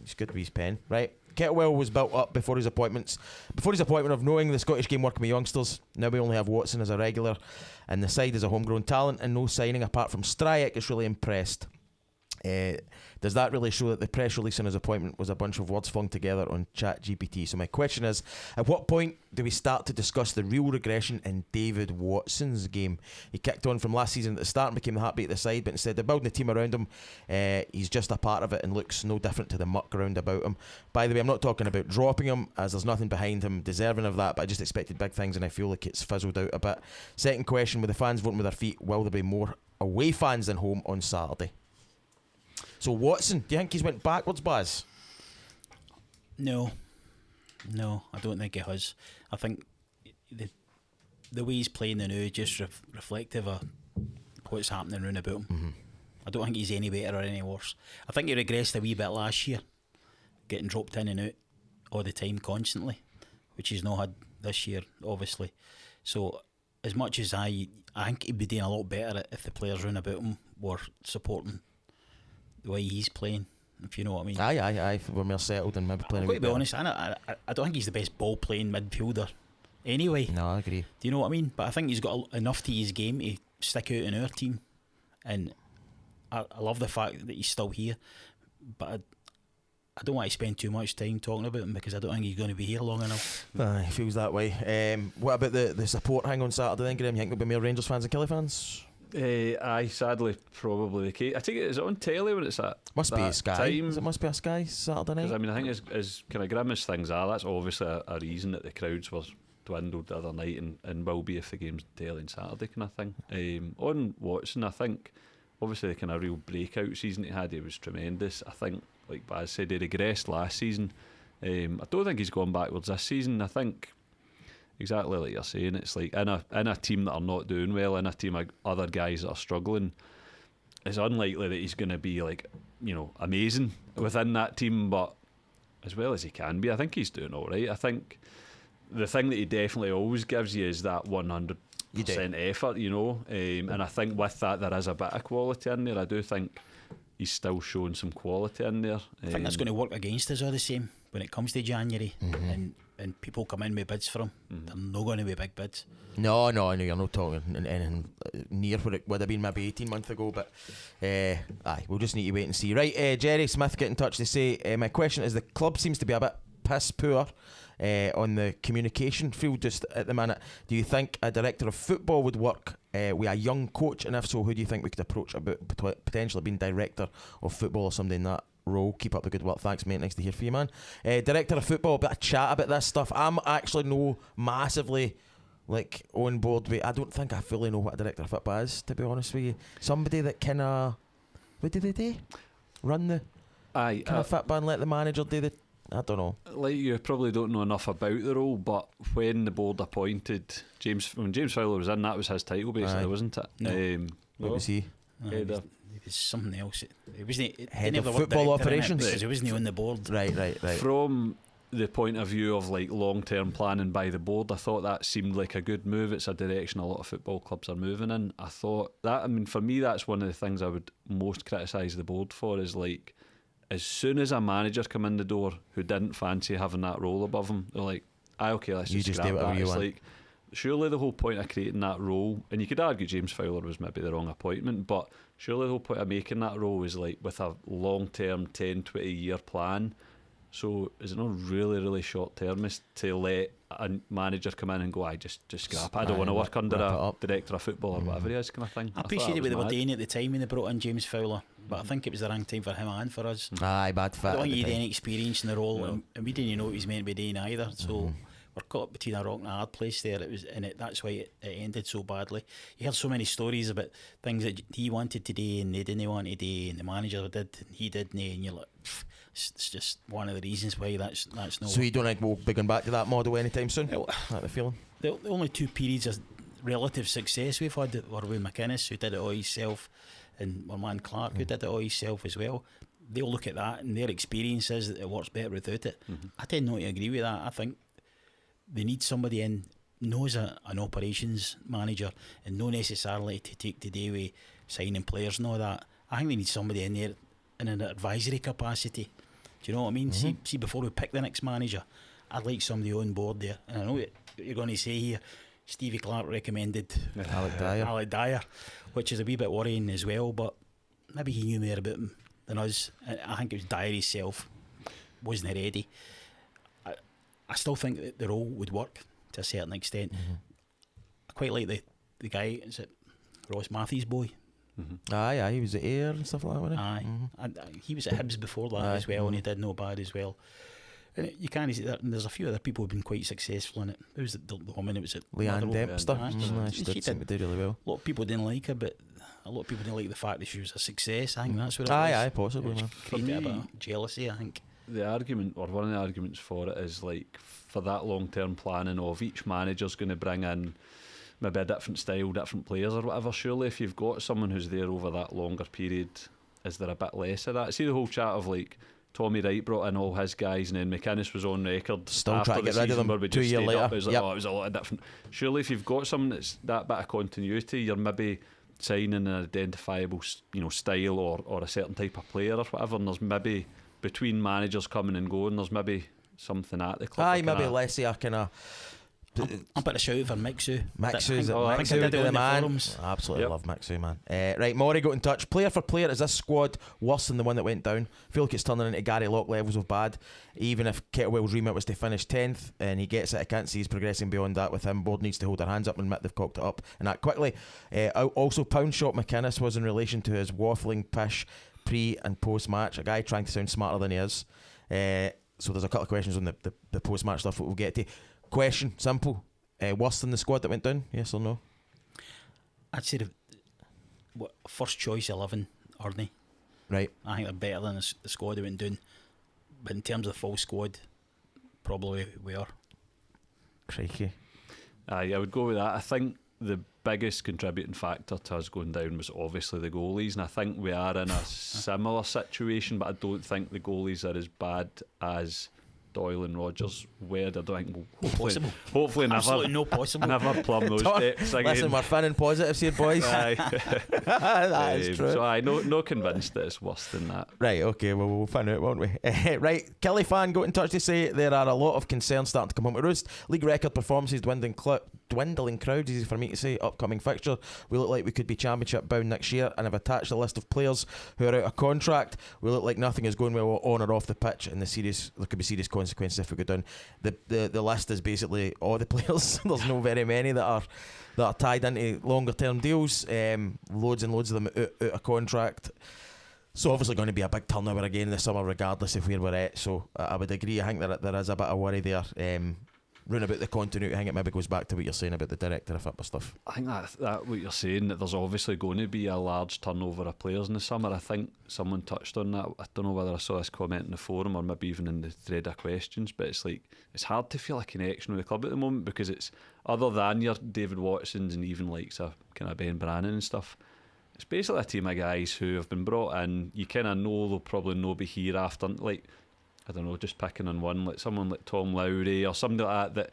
he's good with his pen. Right, Kettlewell was built up before his appointment of knowing the Scottish game working with youngsters. Now we only have Watson as a regular, and the side is a homegrown talent, and no signing apart from Stryek is really impressed. Does that really show that the press release on his appointment was a bunch of words flung together on ChatGPT? So my question is, at what point do we start to discuss the real regression in David Watson's game? He kicked on from last season at the start and became the heartbeat of the side, but instead of building a team around him, he's just a part of it and looks no different to the muck around about him. By the way, I'm not talking about dropping him, as there's nothing behind him deserving of that, but I just expected big things and I feel like it's fizzled out a bit. Second question, with the fans voting with their feet, will there be more away fans than home on Saturday? So Watson, do you think he's went backwards, Baz?
No, I don't think he has. I think the way he's playing the now is just reflective of what's happening round about him.
Mm-hmm.
I don't think he's any better or any worse. I think he regressed a wee bit last year, getting dropped in and out all the time constantly, which he's not had this year, obviously. So as much as I think he'd be doing a lot better if the players round about him were supporting the way he's playing, if you know what I mean.
Aye. We're more settled and maybe playing.
I've got to be honest, I don't think he's the best ball playing midfielder anyway.
No, I agree.
Do you know what I mean? But I think he's got enough to his game to stick out in our team, and I love the fact that he's still here. But I don't want to spend too much time talking about him because I don't think he's going to be here long enough.
He feels that way. What about the support hang on Saturday then, Graeme? You think there'll be more Rangers fans than Kelly fans?
Aye, sadly, probably the case. I think is it on telly when it's at
Must be
that
a Sky.
time?
It must be a Sky Saturday night.
Because I mean, I think as kind of grim as things are, that's obviously a reason that the crowds were dwindled the other night, and will be if the game's telly on Saturday, kind of thing. On Watson, I think obviously the kind of real breakout season he had, he was tremendous. I think, like Baz said, he regressed last season. I don't think he's gone backwards this season. I think, exactly like you're saying, it's like in a team that are not doing well, in a team of other guys that are struggling, it's unlikely that he's going to be like, amazing within that team, but as well as he can be, I think he's doing all right. I think the thing that he definitely always gives you is that 100% effort, and I think with that there is a bit of quality in there. I do think he's still showing some quality in there.
I think that's going to work against us all the same when it comes to January, and people come in with bids for him. They're not going to be big bids.
No, you're not talking anything near what it would have been maybe 18 months ago, but we'll just need to wait and see. Right, Jerry Smith get in touch to say, my question is, the club seems to be a bit piss poor on the communication field just at the minute. Do you think a director of football would work with a young coach, and if so, who do you think we could approach about potentially being director of football or somebody in that role? Keep up the good work. Thanks, mate. Nice to hear from you, man. Director of football, a bit of chat about this stuff. I'm actually no massively on board with. I don't think I fully know what a director of football is, to be honest with you. Somebody that kind of, what do they do? Run the kind of football and let the manager do the. I don't know.
Like, you probably don't know enough about the role, but when the board appointed when James Fowler was in, that was his title basically, wasn't it?
No.
What was he?
It was something else. It wasn't
head of football operations,
because he wasn't on the board.
Right.
From the point of view of like long-term planning by the board, I thought that seemed like a good move. It's a direction a lot of football clubs are moving in. I thought that, I mean, for me, that's one of the things I would most criticise the board for, is like, as soon as a manager come in the door who didn't fancy having that role above him, they're like, Okay, let's
You
just
just
scrap
do whatever
that.
you
It's
want.
like, surely the whole point of creating that role, and you could argue James Fowler was maybe the wrong appointment, but surely the whole point of making that role is like with a long-term 10-20 year plan. So is it not really, really short-termist to let a manager come in and go, I just scrap it. I don't want to work under a director of football or whatever he is, kind of thing.
I appreciate what they were doing at the time when they brought in James Fowler, but I think it was the wrong time for him and for us.
Aye, bad fit.
I don't think
at
he
the
had
time.
any experience in the role, and we didn't know what he was meant to be doing either. So we're caught between a rock and a hard place there. That's why it ended so badly. You heard so many stories about things that he wanted to do and they didn't want to do, and the manager did and he didn't, and you're like, it's just one of the reasons why that's no.
So you don't think we'll be going back to that model anytime soon?
Well,
That the feeling?
the only two periods of relative success we've had were with McInnes, who did it all himself, and our man Clark, who did it all himself as well. They'll look at that and their experience is that it works better without it. I tend not to agree with that. I think they need somebody in, knows an operations manager, and not necessarily to take the day with signing players and all that. I think they need somebody in there in an advisory capacity. Do you know what I mean? See, before we pick the next manager, I'd like somebody on board there. And I know what you're going to say here. Stevie Clark recommended Alec Dyer, which is a wee bit worrying as well, but maybe he knew more about him than us. I think it was Dyer himself wasn't ready. I still think that the role would work to a certain extent. I quite like the guy, is it Ross Matthews' boy?
Aye, he was at Ayr and stuff like that, wasn't he?
Aye, and he was at Hibs before that as well, and he did no bad as well. And you can't see that. And there's a few other people who've been quite successful in it. Who was the woman? It was
Leanne Dempster.
She
She did seem to do really well.
A lot of people didn't like her, but a lot of people didn't like the fact that she was a success. I think that's what it was.
Aye, possibly, man.
Created a bit of jealousy, I think.
The argument, or one of the arguments for it, is like for that long-term planning of each manager's going to bring in maybe a different style, different players or whatever. Surely if you've got someone who's there over that longer period, is there a bit less of that? See the whole chat of like Tommy Wright brought in all his guys and then McInnes was on record
Still
after
trying to
the
get rid of
season
them
where we
2
just
years
stayed
later.
up. It was like, it was a lot of different. Surely if you've got someone that's that bit of continuity, you're maybe signing an identifiable style or a certain type of player or whatever, and there's maybe between managers coming and going, there's maybe something at the club.
Aye, maybe less of a kind of.
I'm putting a shout out for Mixu.
Mixu would be the man. I absolutely love Mixu, man. Right, Maury got in touch. Player for player, is this squad worse than the one that went down? I feel like it's turning into Gary Locke levels of bad. Even if Kettlewell's remit was to finish 10th and he gets it, I can't see he's progressing beyond that with him. Board needs to hold their hands up and admit they've cocked it up and act quickly. Also, pound shot McInnes was in relation to his waffling pish pre and post match. A guy trying to sound smarter than he is. So there's a couple of questions on the post match stuff that we'll get to. Question, simple. Worse than the squad that went down? Yes or no?
I'd say first choice 11, aren't they?
Right.
I think they're better than the squad that went down. But in terms of the full squad, probably we are.
Crikey.
Aye, I would go with that. I think the biggest contributing factor to us going down was obviously the goalies, and I think we are in a similar situation, but I don't think the goalies are as bad as Doyle and Rogers were. I don't think hopefully
Absolutely
never,
no possible.
never plumb those depths again.
Listen, we're fanning positives here, boys.
Aye.
That is true.
So I no convinced that it's worse than that.
Right, okay, well, we'll find out, won't we? Right, Kelly fan got in touch to say there are a lot of concerns starting to come home to roost. League record performances, dwindling crowds, easy for me to say, upcoming fixture. We look like we could be championship bound next year and have attached a list of players who are out of contract. We look like nothing is going well on or off the pitch, and there could be serious consequences if we go down. The list is basically all the players. There's no very many that are tied into longer term deals. Loads and loads of them out of contract. So obviously going to be a big turnover again this summer, regardless of where we're at. So I would agree. I think there is a bit of worry there. Round about the continuity, I think it maybe goes back to what you're saying about the director of football stuff.
I think that what you're saying, that there's obviously going to be a large turnover of players in the summer. I think someone touched on that. I don't know whether I saw this comment in the forum or maybe even in the thread of questions, but it's hard to feel a connection with the club at the moment, because it's, other than your David Watsons and even like kind of Ben Brannan and stuff, it's basically a team of guys who have been brought in. You kind of know they'll probably not be here after, like, I don't know, just picking on one, like someone like Tom Lowry or somebody like that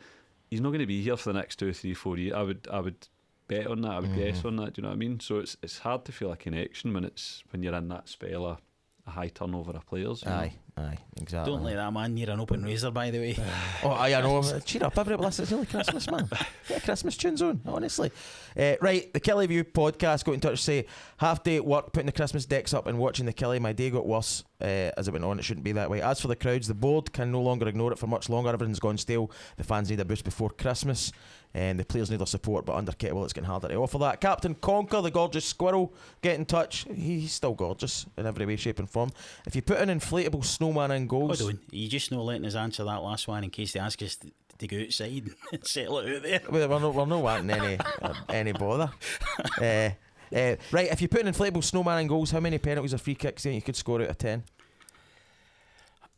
he's not going to be here for the next 2, 3, 4 years. I would bet on that. I would guess on that. Do you know what I mean? So it's hard to feel a connection when you're in that spell of a high turnover of players.
Aye, Aye, exactly.
Don't let that man near an open razor, by the way.
Oh, I know. Cheer up, everybody. Listen, it's only Christmas, man. Get a Christmas tunes on, honestly. Right, the Kelly View podcast got in touch to say, half day at work, putting the Christmas decks up and watching the Kelly. My day got worse as it went on. It shouldn't be that way. As for the crowds, the board can no longer ignore it for much longer. Everything's gone stale. The fans need a boost before Christmas. And the players need their support, but under Kettlewell it's getting harder to offer that. Captain Conker, the gorgeous squirrel, get in touch. He's still gorgeous in every way, shape and form. If you put an inflatable snowman in goals...
Hold on, you just not letting us answer that last one in case they ask us to go outside and settle it out there.
We're not wanting any bother. Right, if you put an inflatable snowman in goals, how many penalties or free kicks do you think you could score out of 10?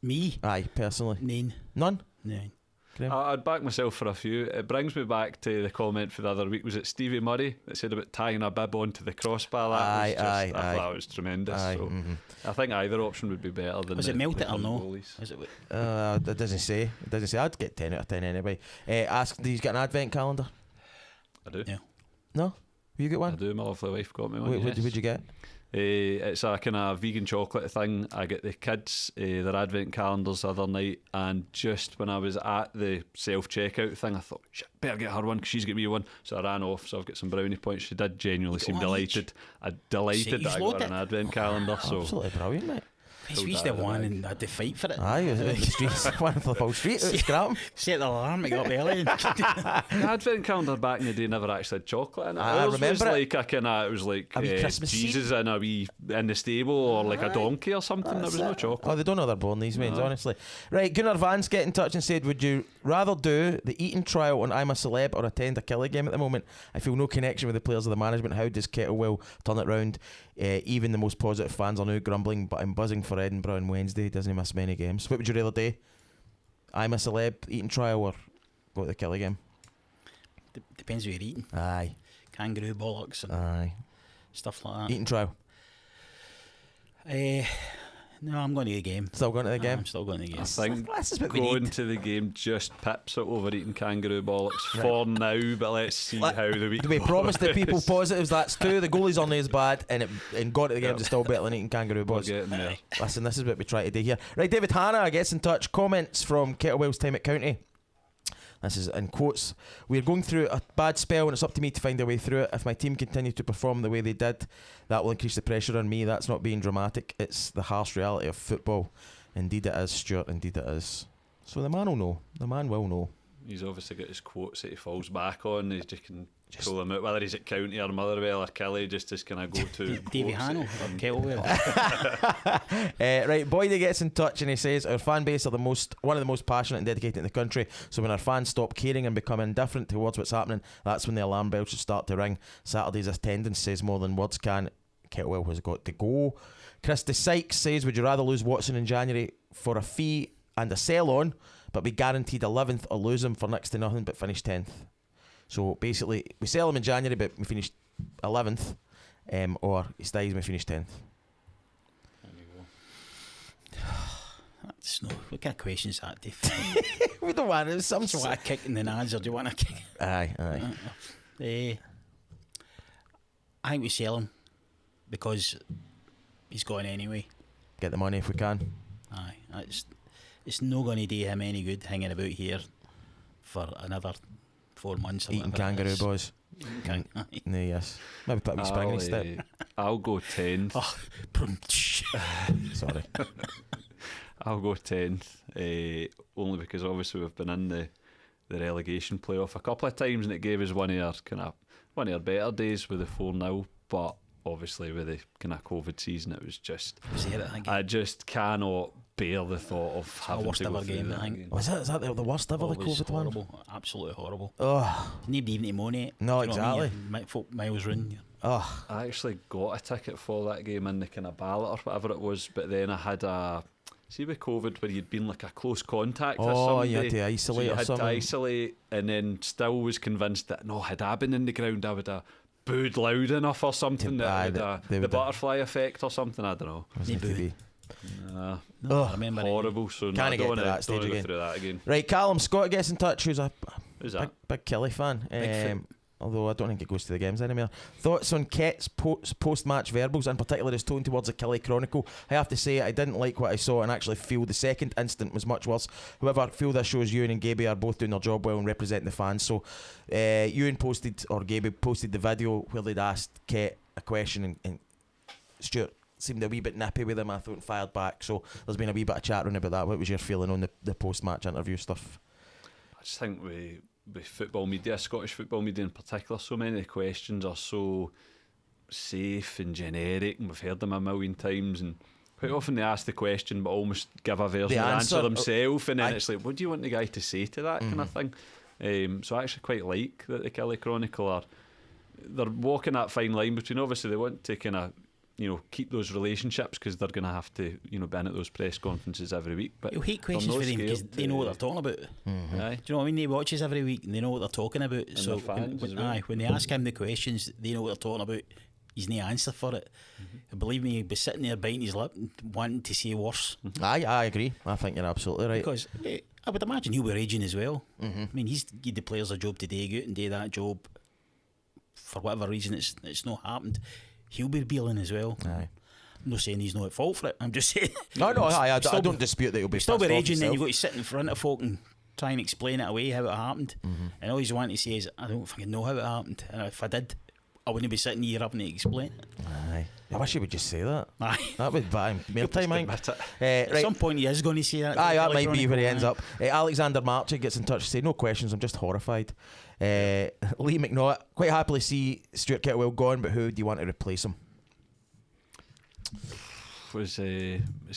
Me?
Aye, personally.
9.
None?
9.
I'd back myself for a few. It brings me back to the comment for the other week. Was it Stevie Murray that said about tying a bib onto the crossbar? I thought that was tremendous. So I think either option would be better than.
Was it melt it or no?
Is it?
It doesn't say. It doesn't say. I'd get 10 out of 10 anyway. Ask, do you get an advent calendar?
I do.
Yeah.
No? You get one?
I do. My lovely wife got me one.
What would you get?
It's a kind of vegan chocolate thing. I get the kids their advent calendars the other night, and just when I was at the self-checkout thing, I thought, shit, better get her one because she's got me one. So I ran off, so I've got some brownie points. She did genuinely seem delighted. Delighted that I got her an advent calendar. So
absolutely brilliant, mate.
We used to have one and had to fight for it.
Aye, it was in the streets. One for the whole street. It was Scram.
Set the alarm, it got up early.
The advent calendar back in the day never actually had chocolate in it.
I remember
was like a kind of, it was like
a wee Christmas
Jesus in a wee in the stable, or like a donkey or something. There was no chocolate.
Oh, they don't know they're born these ways, honestly. Right, Gunnar Vance get in touch and said, would you rather do the eating trial on I'm a Celeb or attend a Kelly game at the moment? I feel no connection with the players or the management. How does Kettlewell turn it round? Even the most positive fans are now grumbling, but I'm buzzing for Edinburgh on Wednesday. Doesn't miss many games. What would you rather do? I'm a Celeb eating trial or go to the Kelly game?
Depends what you're eating.
Aye.
Kangaroo bollocks and stuff like that.
Eating trial?
No, I'm going to the game.
Still going to the game?
I'm still going to the game.
I think
this is what we
going
need.
to the game just pips it over eating kangaroo bollocks for now, but let's see how the week
Do we
goes.
promise the people positives? That's 2. The goalie's on as bad, and going to the games is still better than eating kangaroo balls.
We're getting there.
Listen, this is what we try to do here. Right, David Hanna gets in touch. Comments from Kettlewell's time at County. This is in quotes. We're going through a bad spell and it's up to me to find a way through it. If my team continue to perform the way they did, that will increase the pressure on me. That's not being dramatic. It's the harsh reality of football. Indeed it is, Stuart. Indeed it is. So the man will know. The man will know.
He's obviously got his quotes that he falls back on. He just can pull them out, whether he's at County or Motherwell or Kelly, just as kind of go to
Davy Hannell or Kettlewell.
Right, Boydie gets in touch and he says our fan base are one of the most passionate and dedicated in the country, so when our fans stop caring and become indifferent towards what's happening, that's when the alarm bell should start to ring. Saturday's attendance says more than words can. Kettlewell has got to go. Christy Sykes says, would you rather lose Watson in January for a fee and a sell on, but be guaranteed 11th, or lose him for next to nothing but finish 10th? So basically, we sell him in January, but we finish 11th, or he stays and we finish 10th.
That's no. What kind of question is that, Dave?
We don't want it. Some
Do you want a kick in the nads or do you want a kick?
Aye.
I think we sell him because he's gone anyway.
Get the money if we can.
Aye, it's not going to do him any good hanging about here for another 4 months.
Eating kangaroo boys. No, yes. Maybe put a wee spring in his step.
I'll go 10th.
Oh,
Sorry.
I'll go 10th, only because obviously we've been in the relegation playoff a couple of times, and it gave us one of our better days with the 4-0. But obviously with the kind of COVID season, it was just I just cannot bear the thought of having
worst
to go
ever
through
game.
that
I think.
again.
Was that the worst ever, the COVID
horrible,
one?
absolutely horrible.
Oh,
Nobody even to moan it.
No,
You know what I mean?
exactly.
Folk miles round.
oh.
I actually got a ticket for that game in the kind of ballot or whatever it was, but then I had see with COVID where you'd been like a close contact with somebody,
you had to isolate
so you
or
had
something.
to isolate, and then still was convinced that no, had I been in the ground I would have booed loud enough or something,
Aye,
the butterfly effect or something, I don't know.
Wasn't it to be?
No, I remember
Horrible. So no,
Can't
I
get
don't
to
want
that stage
to go
again.
through that again.
Right, Callum Scott gets in touch, who's a
Who's that?
big Kelly fan.
Bigfoot.
although I don't think it goes to the games anymore. Thoughts on Ket's post-match verbals, in particular his tone towards the Killie Chronicle? I have to say I didn't like what I saw and actually feel the second incident was much worse. However, I feel this shows Ewan and Gaby are both doing their job well and representing the fans. So Ewan posted, or Gaby posted the video where they'd asked Ket a question and Stuart seemed a wee bit nippy with him, I thought, and fired back. So there's been a wee bit of chat around about that. What was your feeling on the post-match interview stuff?
I just think with football media, Scottish football media in particular, so many of the questions are so safe and generic, and we've heard them a million times, and quite often they ask the question but almost give a version of the answer themselves, and then it's like, what do you want the guy to say to that kind of thing? So I actually quite like that the Killie Chronicle they're walking that fine line between, obviously they want to kind of, you know, keep those relationships because they're going to have to, you know, be in at those press conferences every week. But
you'll hate questions for them because they know what they're talking about.
Aye.
Do you know what I mean? They watch us every week and they know what they're talking about.
And
so
fans
when they ask him the questions, they know what they're talking about. He's no answer for it. Believe me, he'd be sitting there biting his lip and wanting to say worse.
I agree. I think you're absolutely right.
Because I would imagine he'll be raging as well. I mean, he's give the players a job to do, out and do that job. For whatever reason, it's not happened. He'll be reeling as well.
Aye.
I'm not saying he's not at fault for it. I'm just saying.
No, I don't dispute that he'll be
still
pissed
be
off
raging. Then
himself.
you've got to sit in front of folk and try and explain it away how it happened. And all you want to say is, I don't fucking know how it happened. And if I did, I wouldn't be sitting here having to explain it.
Aye. I wish he would just say that.
Aye.
That would buy him more time, I think.
At some point he is going to say that.
Aye, that might be where he ends up. Alexander Marchie gets in touch to say, no questions, I'm just horrified. Lee McNaught, quite happily see Stuart Kettlewell gone, but who do you want to replace him?
Was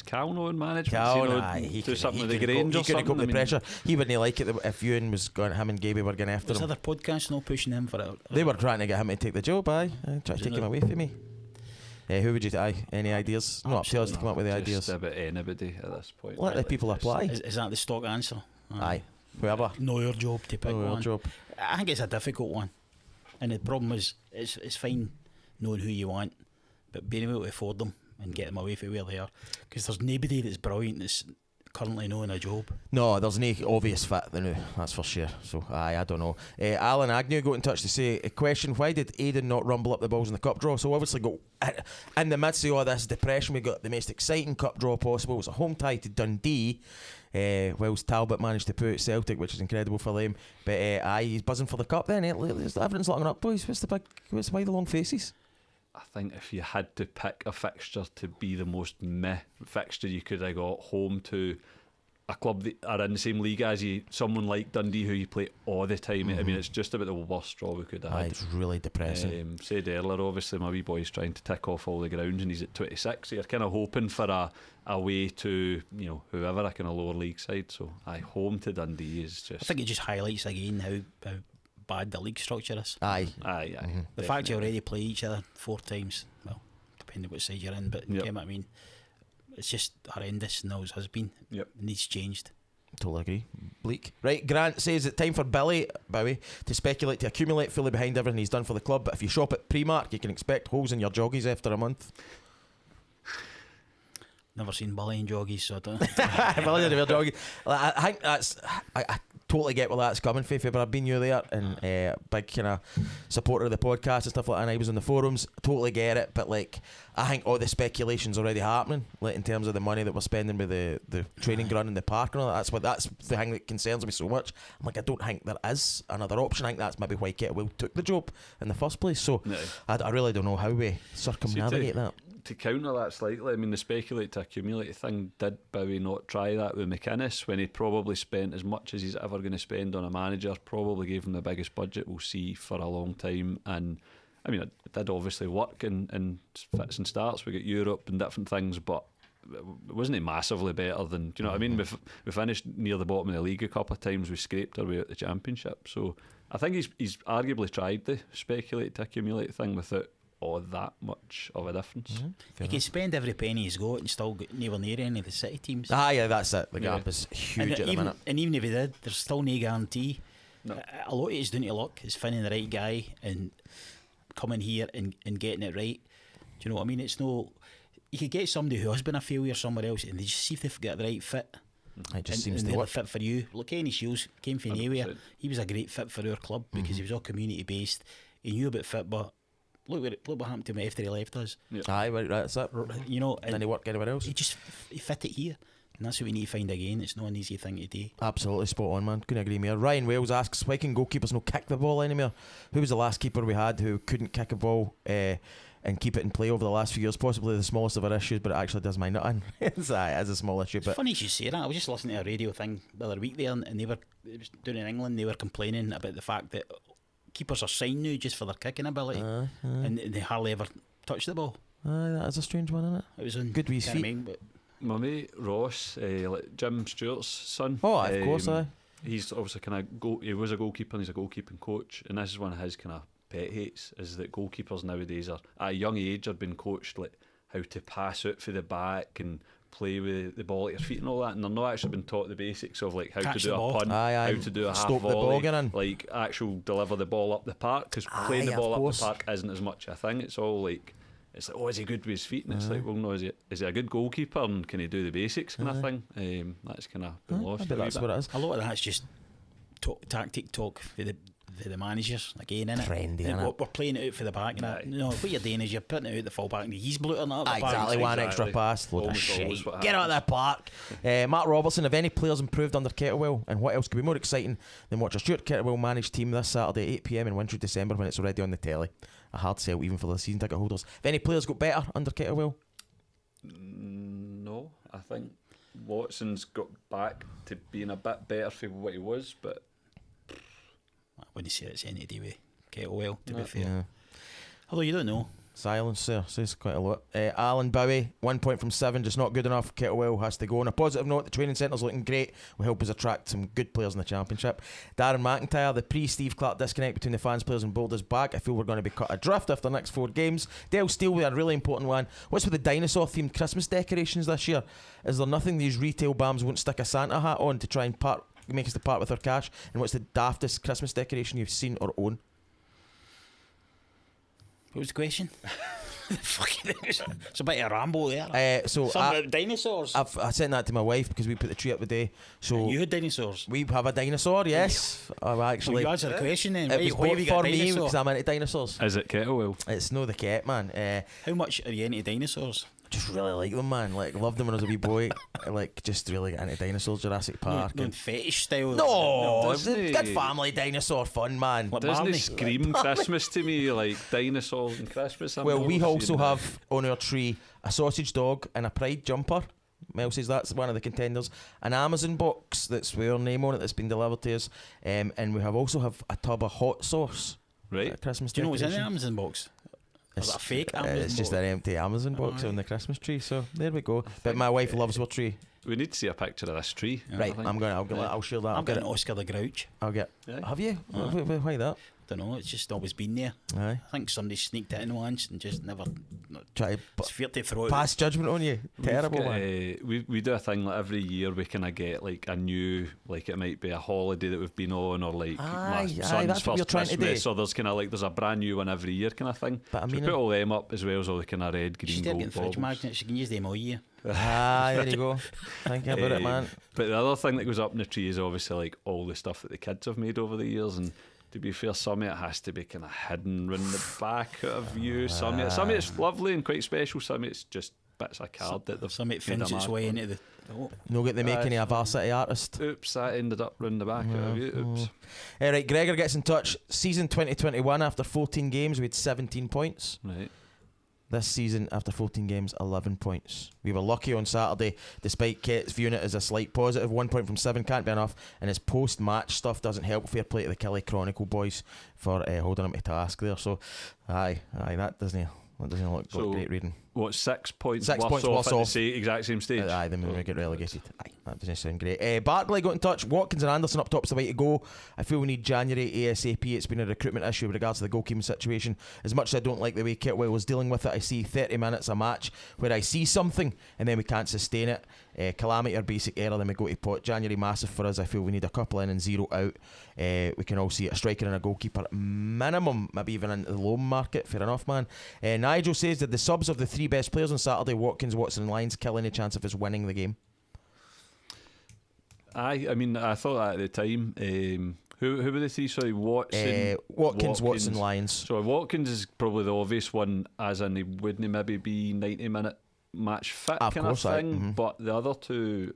Cal not in management?
Cal,
he do something with the Grange or
something. He couldn't cope with the pressure. He wouldn't like it if Ewan was going, him and Gaby were going after
was
him.
Other podcasts not pushing him for it?
They were trying to get him to take the job, trying to take him away from me. Who would you any ideas? Not up to us to come up with the ideas.
Just about anybody at this point.
Let the people apply.
Is that the stock answer?
Aye. Whoever.
Know your job to pick one.
Job.
I think it's a difficult one. And the problem is, it's fine knowing who you want, but being able to afford them and get them away from where they are. Because there's nobody that's brilliant that's currently knowing a job. No,
there's no obvious fit now, that's for sure. So I don't know. Alan Agnew got in touch to say a question: why did Aidan not rumble up the balls in the cup draw? So obviously got in the midst of all this depression, we got the most exciting cup draw possible. It was a home tie to Dundee, whilst Talbot managed to put out Celtic, which is incredible for them. But he's buzzing for the cup then. Everything's locking up, boys. Why the long faces?
I think if you had to pick a fixture to be the most meh fixture you could have got, home to a club that are in the same league as you, someone like Dundee who you play all the time. I mean, it's just about the worst straw we could have had.
It's really depressing.
Said earlier, obviously my wee boy's trying to tick off all the grounds and he's at 26, so you're kind of hoping for a way to, you know, whoever a kind of lower league side. So home to Dundee is just,
I think it just highlights again how bad the league structure is.
Aye.
The fact you already play each other 4 times, well, depending what side you're in, but you know what I mean, it's just horrendous and always has been. It needs changed.
Totally agree. Bleak. Right, Grant says it's time for Bowie to speculate, to accumulate fully behind everything he's done for the club, but if you shop at Primark you can expect holes in your joggies after a month.
Never seen Billy in joggies, so I don't
Billy in joggies. I think that's I totally get where that's coming from, but I've been you there and big kind of supporter of the podcast and stuff like that, and I was on the forums. Totally get it, but like I think all the speculation's already happening, like in terms of the money that we're spending with the training ground and the park and all that. That's the thing that concerns me so much. I'm like, I don't think there is another option. I think that's maybe why Kettlewell took the job in the first place. So I really don't know how we circumnavigate that.
To counter that slightly, I mean, the speculate to accumulate thing, did Bowie not try that with McInnes when he probably spent as much as he's ever going to spend on a manager, probably gave him the biggest budget we'll see for a long time, and I mean, it did obviously work in fits and starts. We got Europe and different things, but it wasn't massively better than, do you know what I mean? We finished near the bottom of the league a couple of times, we scraped our way at the championship, so I think he's arguably tried the speculate to accumulate thing without that much of a difference.
He can spend every penny he's got and still get nowhere near any of the City teams.
Yeah, that's it. The gap is huge at the minute.
And even if he did, there's still no guarantee.
No.
A lot of it is down to luck. It's finding the right guy and coming here and getting it right. Do you know what I mean? It's no. You could get somebody who has been a failure somewhere else and they just see if they've got the right fit.
It just
and
seems to
they're
work.
fit for you. Look, Kenny Shields came from nowhere.
100%.
He was a great fit for our club because he was all community based. He knew about football. Look what happened to him after he left us.
Aye, right, that's it.
You know,
And then he worked anywhere else.
he fit it here, and that's what we need to find again. It's not an easy thing to do.
Absolutely spot on, man. Couldn't agree more. Ryan Wales asks, why can goalkeepers not kick the ball anymore? Who was the last keeper we had who couldn't kick a ball and keep it in play over the last few years? Possibly the smallest of our issues, but it actually does my nutting. It's a small issue.
It's
But
funny you should say that. I was just listening to a radio thing the other week there, and it was down in England. They were complaining about the fact that keepers are signed now just for their kicking ability, and they hardly ever touch the ball.
that is a strange one, isn't it?
It was on
Good with his
can't
feet.
remember, but
My mate Ross, like Jim Stewart's son.
Oh, of course, aye.
He's obviously he was a goalkeeper and he's a goalkeeping coach, and this is one of his kind of pet hates, is that goalkeepers nowadays are at a young age are being coached like how to pass out for the back and play with the ball at your feet and all that, and they're not actually been taught the basics of like how
Catch
to do
the
a
ball.
punt,
Aye,
how to do a half
stop the ball
volley,
getting in.
like actual deliver the ball up the park, because playing the
Aye,
ball
of
up
course.
the park isn't as much a thing. It's all like, it's like, oh, is he good with his feet? And it's like, well, no, is he a good goalkeeper and can he do the basics kind of thing? That's kind of been lost.
I bet
a wee
that's
bit.
what it is.
a lot of that's just tactic talk for the managers again, innit?
Trendy,
And
innit?
we're playing it out for the back.
Aye.
No, what you're doing is you're putting it out the full back, and he's blooting up the back.
Exactly, one extra
Exactly.
pass. Load of
Almost
shit.
always what
Get out of
happens.
that park. Matt Robertson, have any players improved under Kettlewell? And what else could be more exciting than watch a Stuart Kettlewell managed team this Saturday at 8 PM in wintry December when it's already on the telly? A hard sell even for the season ticket holders. Have any players got better under Kettlewell?
No, I think Watson's got back to being a bit better for what he was, but
I wouldn't say it's any to do with Kettlewell, to be
No.
fair.
Yeah.
Although you don't know.
Silence there says quite a lot. Alan Bowie, 1 point from 7, just not good enough. Kettlewell has to go. On a positive note, the training centre's looking great. Will help us attract some good players in the Championship. Darren McIntyre, the pre-Steve Clark disconnect between the fans, players and Boulder's back. I feel we're going to be cut adrift after the next 4 games. Dale Steele with a really important one. What's with the dinosaur-themed Christmas decorations this year? Is there nothing these retail bams won't stick a Santa hat on to try and make us to part with our cash? And what's the daftest Christmas decoration you've seen or own?
What was the question? Fucking, it's a bit of a ramble there.
So
Something about dinosaurs.
I sent that to my wife because we put the tree up the day. So
You had dinosaurs.
we have a dinosaur, yes. I've
Well,
actually.
you answer the question then.
It was
Why have
bought
you got
for
a
me
dinosaur?
because I'm into dinosaurs.
is it Kettlewell?
It's no the cat, man.
How much are you into dinosaurs?
Just really like them, man. Like loved them when I was a wee boy. Like just really into dinosaurs, Jurassic Park.
No, fetish style.
No, it's
Disney.
good family dinosaur fun, man.
What,
Doesn't
Barney?
it scream Christmas to me, like dinosaurs and Christmas? I'm
Well,
not
we also
seeing that.
have on our tree a sausage dog and a pride jumper. Mel says that's one of the contenders. An Amazon box that's with our name on it that's been delivered to us. And we also have a tub of hot sauce.
Right.
A Christmas
Do you know what's in the
decoration.
Amazon box? Or is it a fake
It's
Amazon
just
box?
an empty Amazon box
Aye.
on the Christmas tree. So there we go. But my wife loves our tree.
We need to see a picture of this tree.
Right, I'll share that.
I'm getting Oscar the Grouch.
I'll get.
Aye.
Have you? Why that?
Don't know. It's just always been there.
Aye.
I think somebody sneaked it in once and just never.
Try to
It's fair to throw it.
pass judgment on you. Terrible,
We've got,
man.
we do a thing like every year. We kind of get like a new, like it might be a holiday that we've been on, or like my
Aye,
son's
that's what we're
first
trying to
Christmas.
do.
Or there's kind of like there's a brand new one every year, kind of thing.
But I
So
mean,
we put all them up as well as all the kind of red, green,
She's
gold
getting fridge
baubles.
magnets. You can use them all year.
there you go. Thinking about it, man.
But the other thing that goes up in the tree is obviously like all the stuff that the kids have made over the years, and to be fair, some of it has to be kind of hidden round the back out of view. Some of it's lovely and quite special. Some of it's just bits of card that they've
Some it
made
finds
a
its
mark
way
on.
into the. Oh.
No get the making of a varsity artist.
Oops, that ended up round the back out of you. Oops.
Right, Gregor gets in touch. Season 2021, after 14 games, we had 17 points.
Right.
This season, after 14 games, 11 points. We were lucky on Saturday, despite Ket's viewing it as a slight positive. 1 point from 7 can't be enough, and his post-match stuff doesn't help. Fair play to the Kelly Chronicle boys for holding him to task there. So, aye, that doesn't look
So,
like great reading.
What, 6 points
6
worse
points
off
worse
at the
off.
exact same stage?
Aye, then we get relegated. Aye, that doesn't sound great. Barkley got in touch. Watkins and Anderson up top's the way to go. I feel we need January ASAP. It's been a recruitment issue with regards to the goalkeeping situation. As much as I don't like the way Kitwell was dealing with it, I see 30 minutes a match where I see something and then we can't sustain it. Calamity or basic error, then we go to pot. January massive for us. I feel we need a couple in and 0 out. We can all see a striker and a goalkeeper minimum, maybe even in the loan market. Fair enough, man. Nigel says that the subs of the 3 best players on Saturday, Watkins, Watson and Lyons, kill any chance of us winning the game.
I mean, I thought that at the time. Who were the three? Sorry,
Watkins, Watson, Lyons.
So Watkins is probably the obvious one, as in he wouldn't maybe be 90-minute match fit kind of thing. But the other two,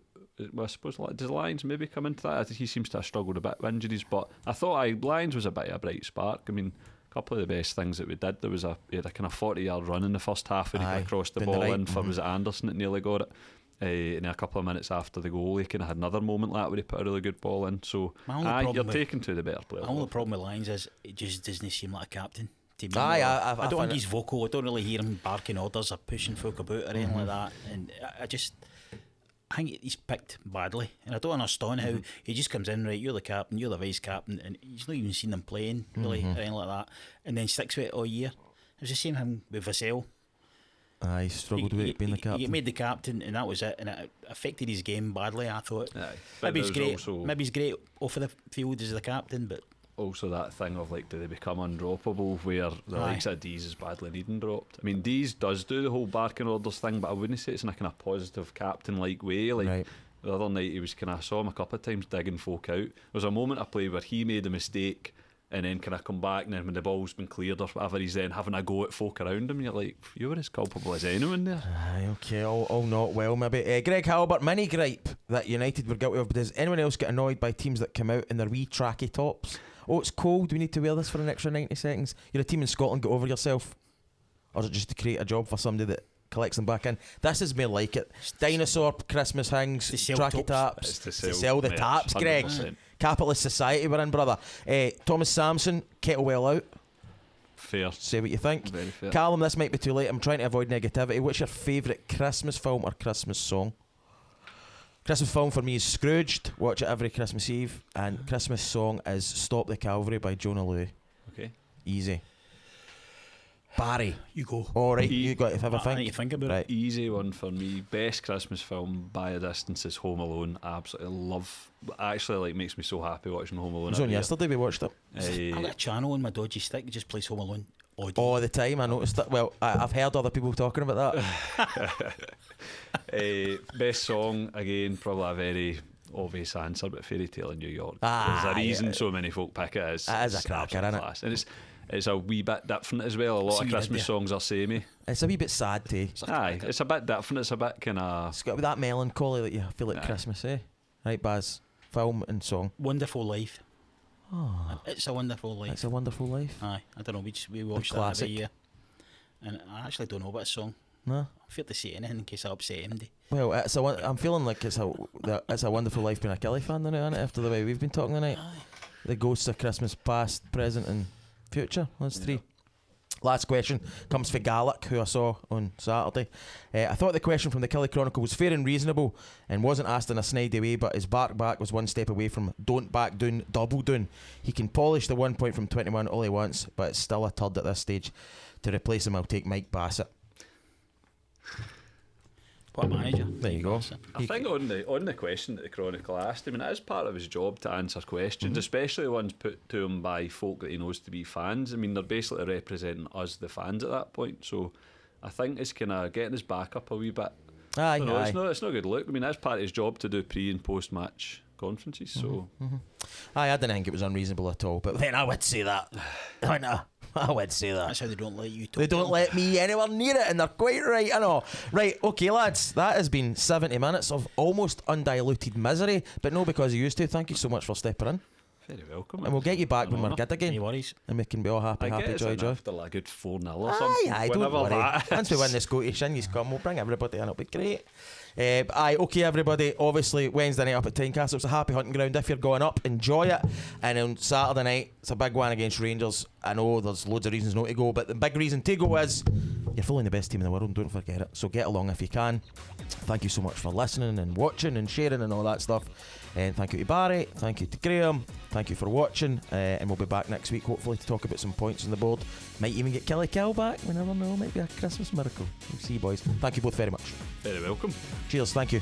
well, I suppose, does Lyons maybe come into that? I think he seems to have struggled a bit with injuries, but I thought Lyons was a bit of a bright spark. I mean, a couple of the best things that we did, he had a kind of 40-yard run in the first half and he crossed the ball in for was it Anderson that nearly got it. And a couple of minutes after the goal, he kind of had another moment like that where he put a really good ball in. So you're taking to the better players.
My only problem with Lyons is it just doesn't seem like a captain to me.
I
don't think he's vocal. I don't really hear him barking orders or pushing folk about or anything like that. And I think he's picked badly, and I don't understand how he just comes in, right, you're the captain, you're the vice captain, and he's not even seen them playing really or anything like that, and then sticks with it all year. It was the same him with Vassell.
He struggled with being the captain.
He made the captain, and that was it, and it affected his game badly, I thought. Maybe he's great off of the field as the captain, but
also that thing of like, do they become undroppable where the likes of Dees is badly needing dropped. I mean, Dees does do the whole barking orders thing, but I wouldn't say it's in a kind of positive captain like way. Like the other night, I saw him a couple of times digging folk out. There was a moment I played where he made a mistake and then kind of come back, and then when the ball's been cleared or whatever, he's then having a go at folk around him. You're like, you were as culpable as anyone there.
Okay, all not well maybe. Greg Halbert, mini gripe that United were guilty of, but does anyone else get annoyed by teams that come out in their wee tracky tops? Oh, it's cold, we need to wear this for an extra 90 seconds. You're a team in Scotland, get over yourself. Or is it just to create a job for somebody that collects them back in? This is more like it. Dinosaur, Christmas hings, tracky taps.
To
sell the taps, 100%. Greg. Capitalist society we're in, brother. Thomas Sampson, kettlewell out.
Fair.
Say what you think.
Very fair.
Callum, this might be too late. I'm trying to avoid negativity. What's your favourite Christmas film or Christmas song? Christmas film for me is Scrooged. Watch it every Christmas Eve. And Christmas song is Stop the Cavalry by Jonah Louie.
Okay.
Easy. Barry,
you go.
All right, you got to have a think.
I need to think about it.
Easy one for me. Best Christmas film by a distance is Home Alone. I absolutely love. Actually, like, makes me so happy watching Home Alone.
It was on yesterday. We watched it.
I've got a channel on my dodgy stick that just plays Home Alone
all the time. I noticed that. Well, I've heard other people talking about
that. Best song, again, probably a very obvious answer, but Fairy Tale in New York. There's a reason so many folk pick it. It's
a cracker, isn't it?
And it's a wee bit different as well. A lot of Christmas songs are samey.
It's a wee bit sad too.
It's a bit different. It's a bit kind of.
It's got that melancholy that you feel at Christmas, eh? Right, Baz? Film and song.
Wonderful Life. Oh, It's a Wonderful Life.
It's a Wonderful Life.
Aye, I don't know. We watch that every year, and I actually don't know about a song.
No,
I feel to say anything in case I upset him.
Well, I'm feeling like it's a Wonderful Life being a Kelly fan tonight, isn't it? After the way we've been talking tonight.
Aye.
The ghosts of Christmas past, present, and future. That's three. Last question comes from Gallic, who I saw on Saturday. I thought the question from the Kelly Chronicle was fair and reasonable and wasn't asked in a snidey way, but his back was one step away from don't back down, double down. He can polish the 1 point from 21 all he wants, but it's still a turd at this stage. To replace him, I'll take Mike Bassett.
What manager?
There you go.
I think on the question that the Chronicle asked, I mean, it is part of his job to answer questions, especially the ones put to him by folk that he knows to be fans. I mean, they're basically representing us, the fans, at that point. So I think it's kind of getting his back up a wee bit.
Aye.
It's not a good look. I mean, that's part of his job to do pre and post match conferences. So
I didn't think it was unreasonable at all, but then I would say that. I would say that.
That's how they don't let you talk.
They don't let me anywhere near it, and they're quite right, I know. Right, okay, lads, that has been 70 minutes of almost undiluted misery, but no because you used to. Thank you so much for stepping in.
Very welcome.
And we'll get you back when we're good again.
No worries.
And we can be all happy, joy.
After like a good 4-0 or something.
Aye, don't worry. Once we win the Scottish and you come, we'll bring everybody in, it'll be great. Okay, everybody, obviously Wednesday night up at Tynecastle, it's a happy hunting ground. If you're going up, enjoy it. And on Saturday night, it's a big one against Rangers. I know there's loads of reasons not to go, but the big reason to go is you're following the best team in the world, don't forget it. So get along if you can. Thank you so much for listening and watching and sharing and all that stuff. And thank you to Barry, thank you to Graeme, thank you for watching, and we'll be back next week hopefully to talk about some points on the board. Might even get Kelly Cal back, we never know, might be a Christmas miracle. We'll see, boys. Thank you both very much.
Very welcome.
Cheers, thank you.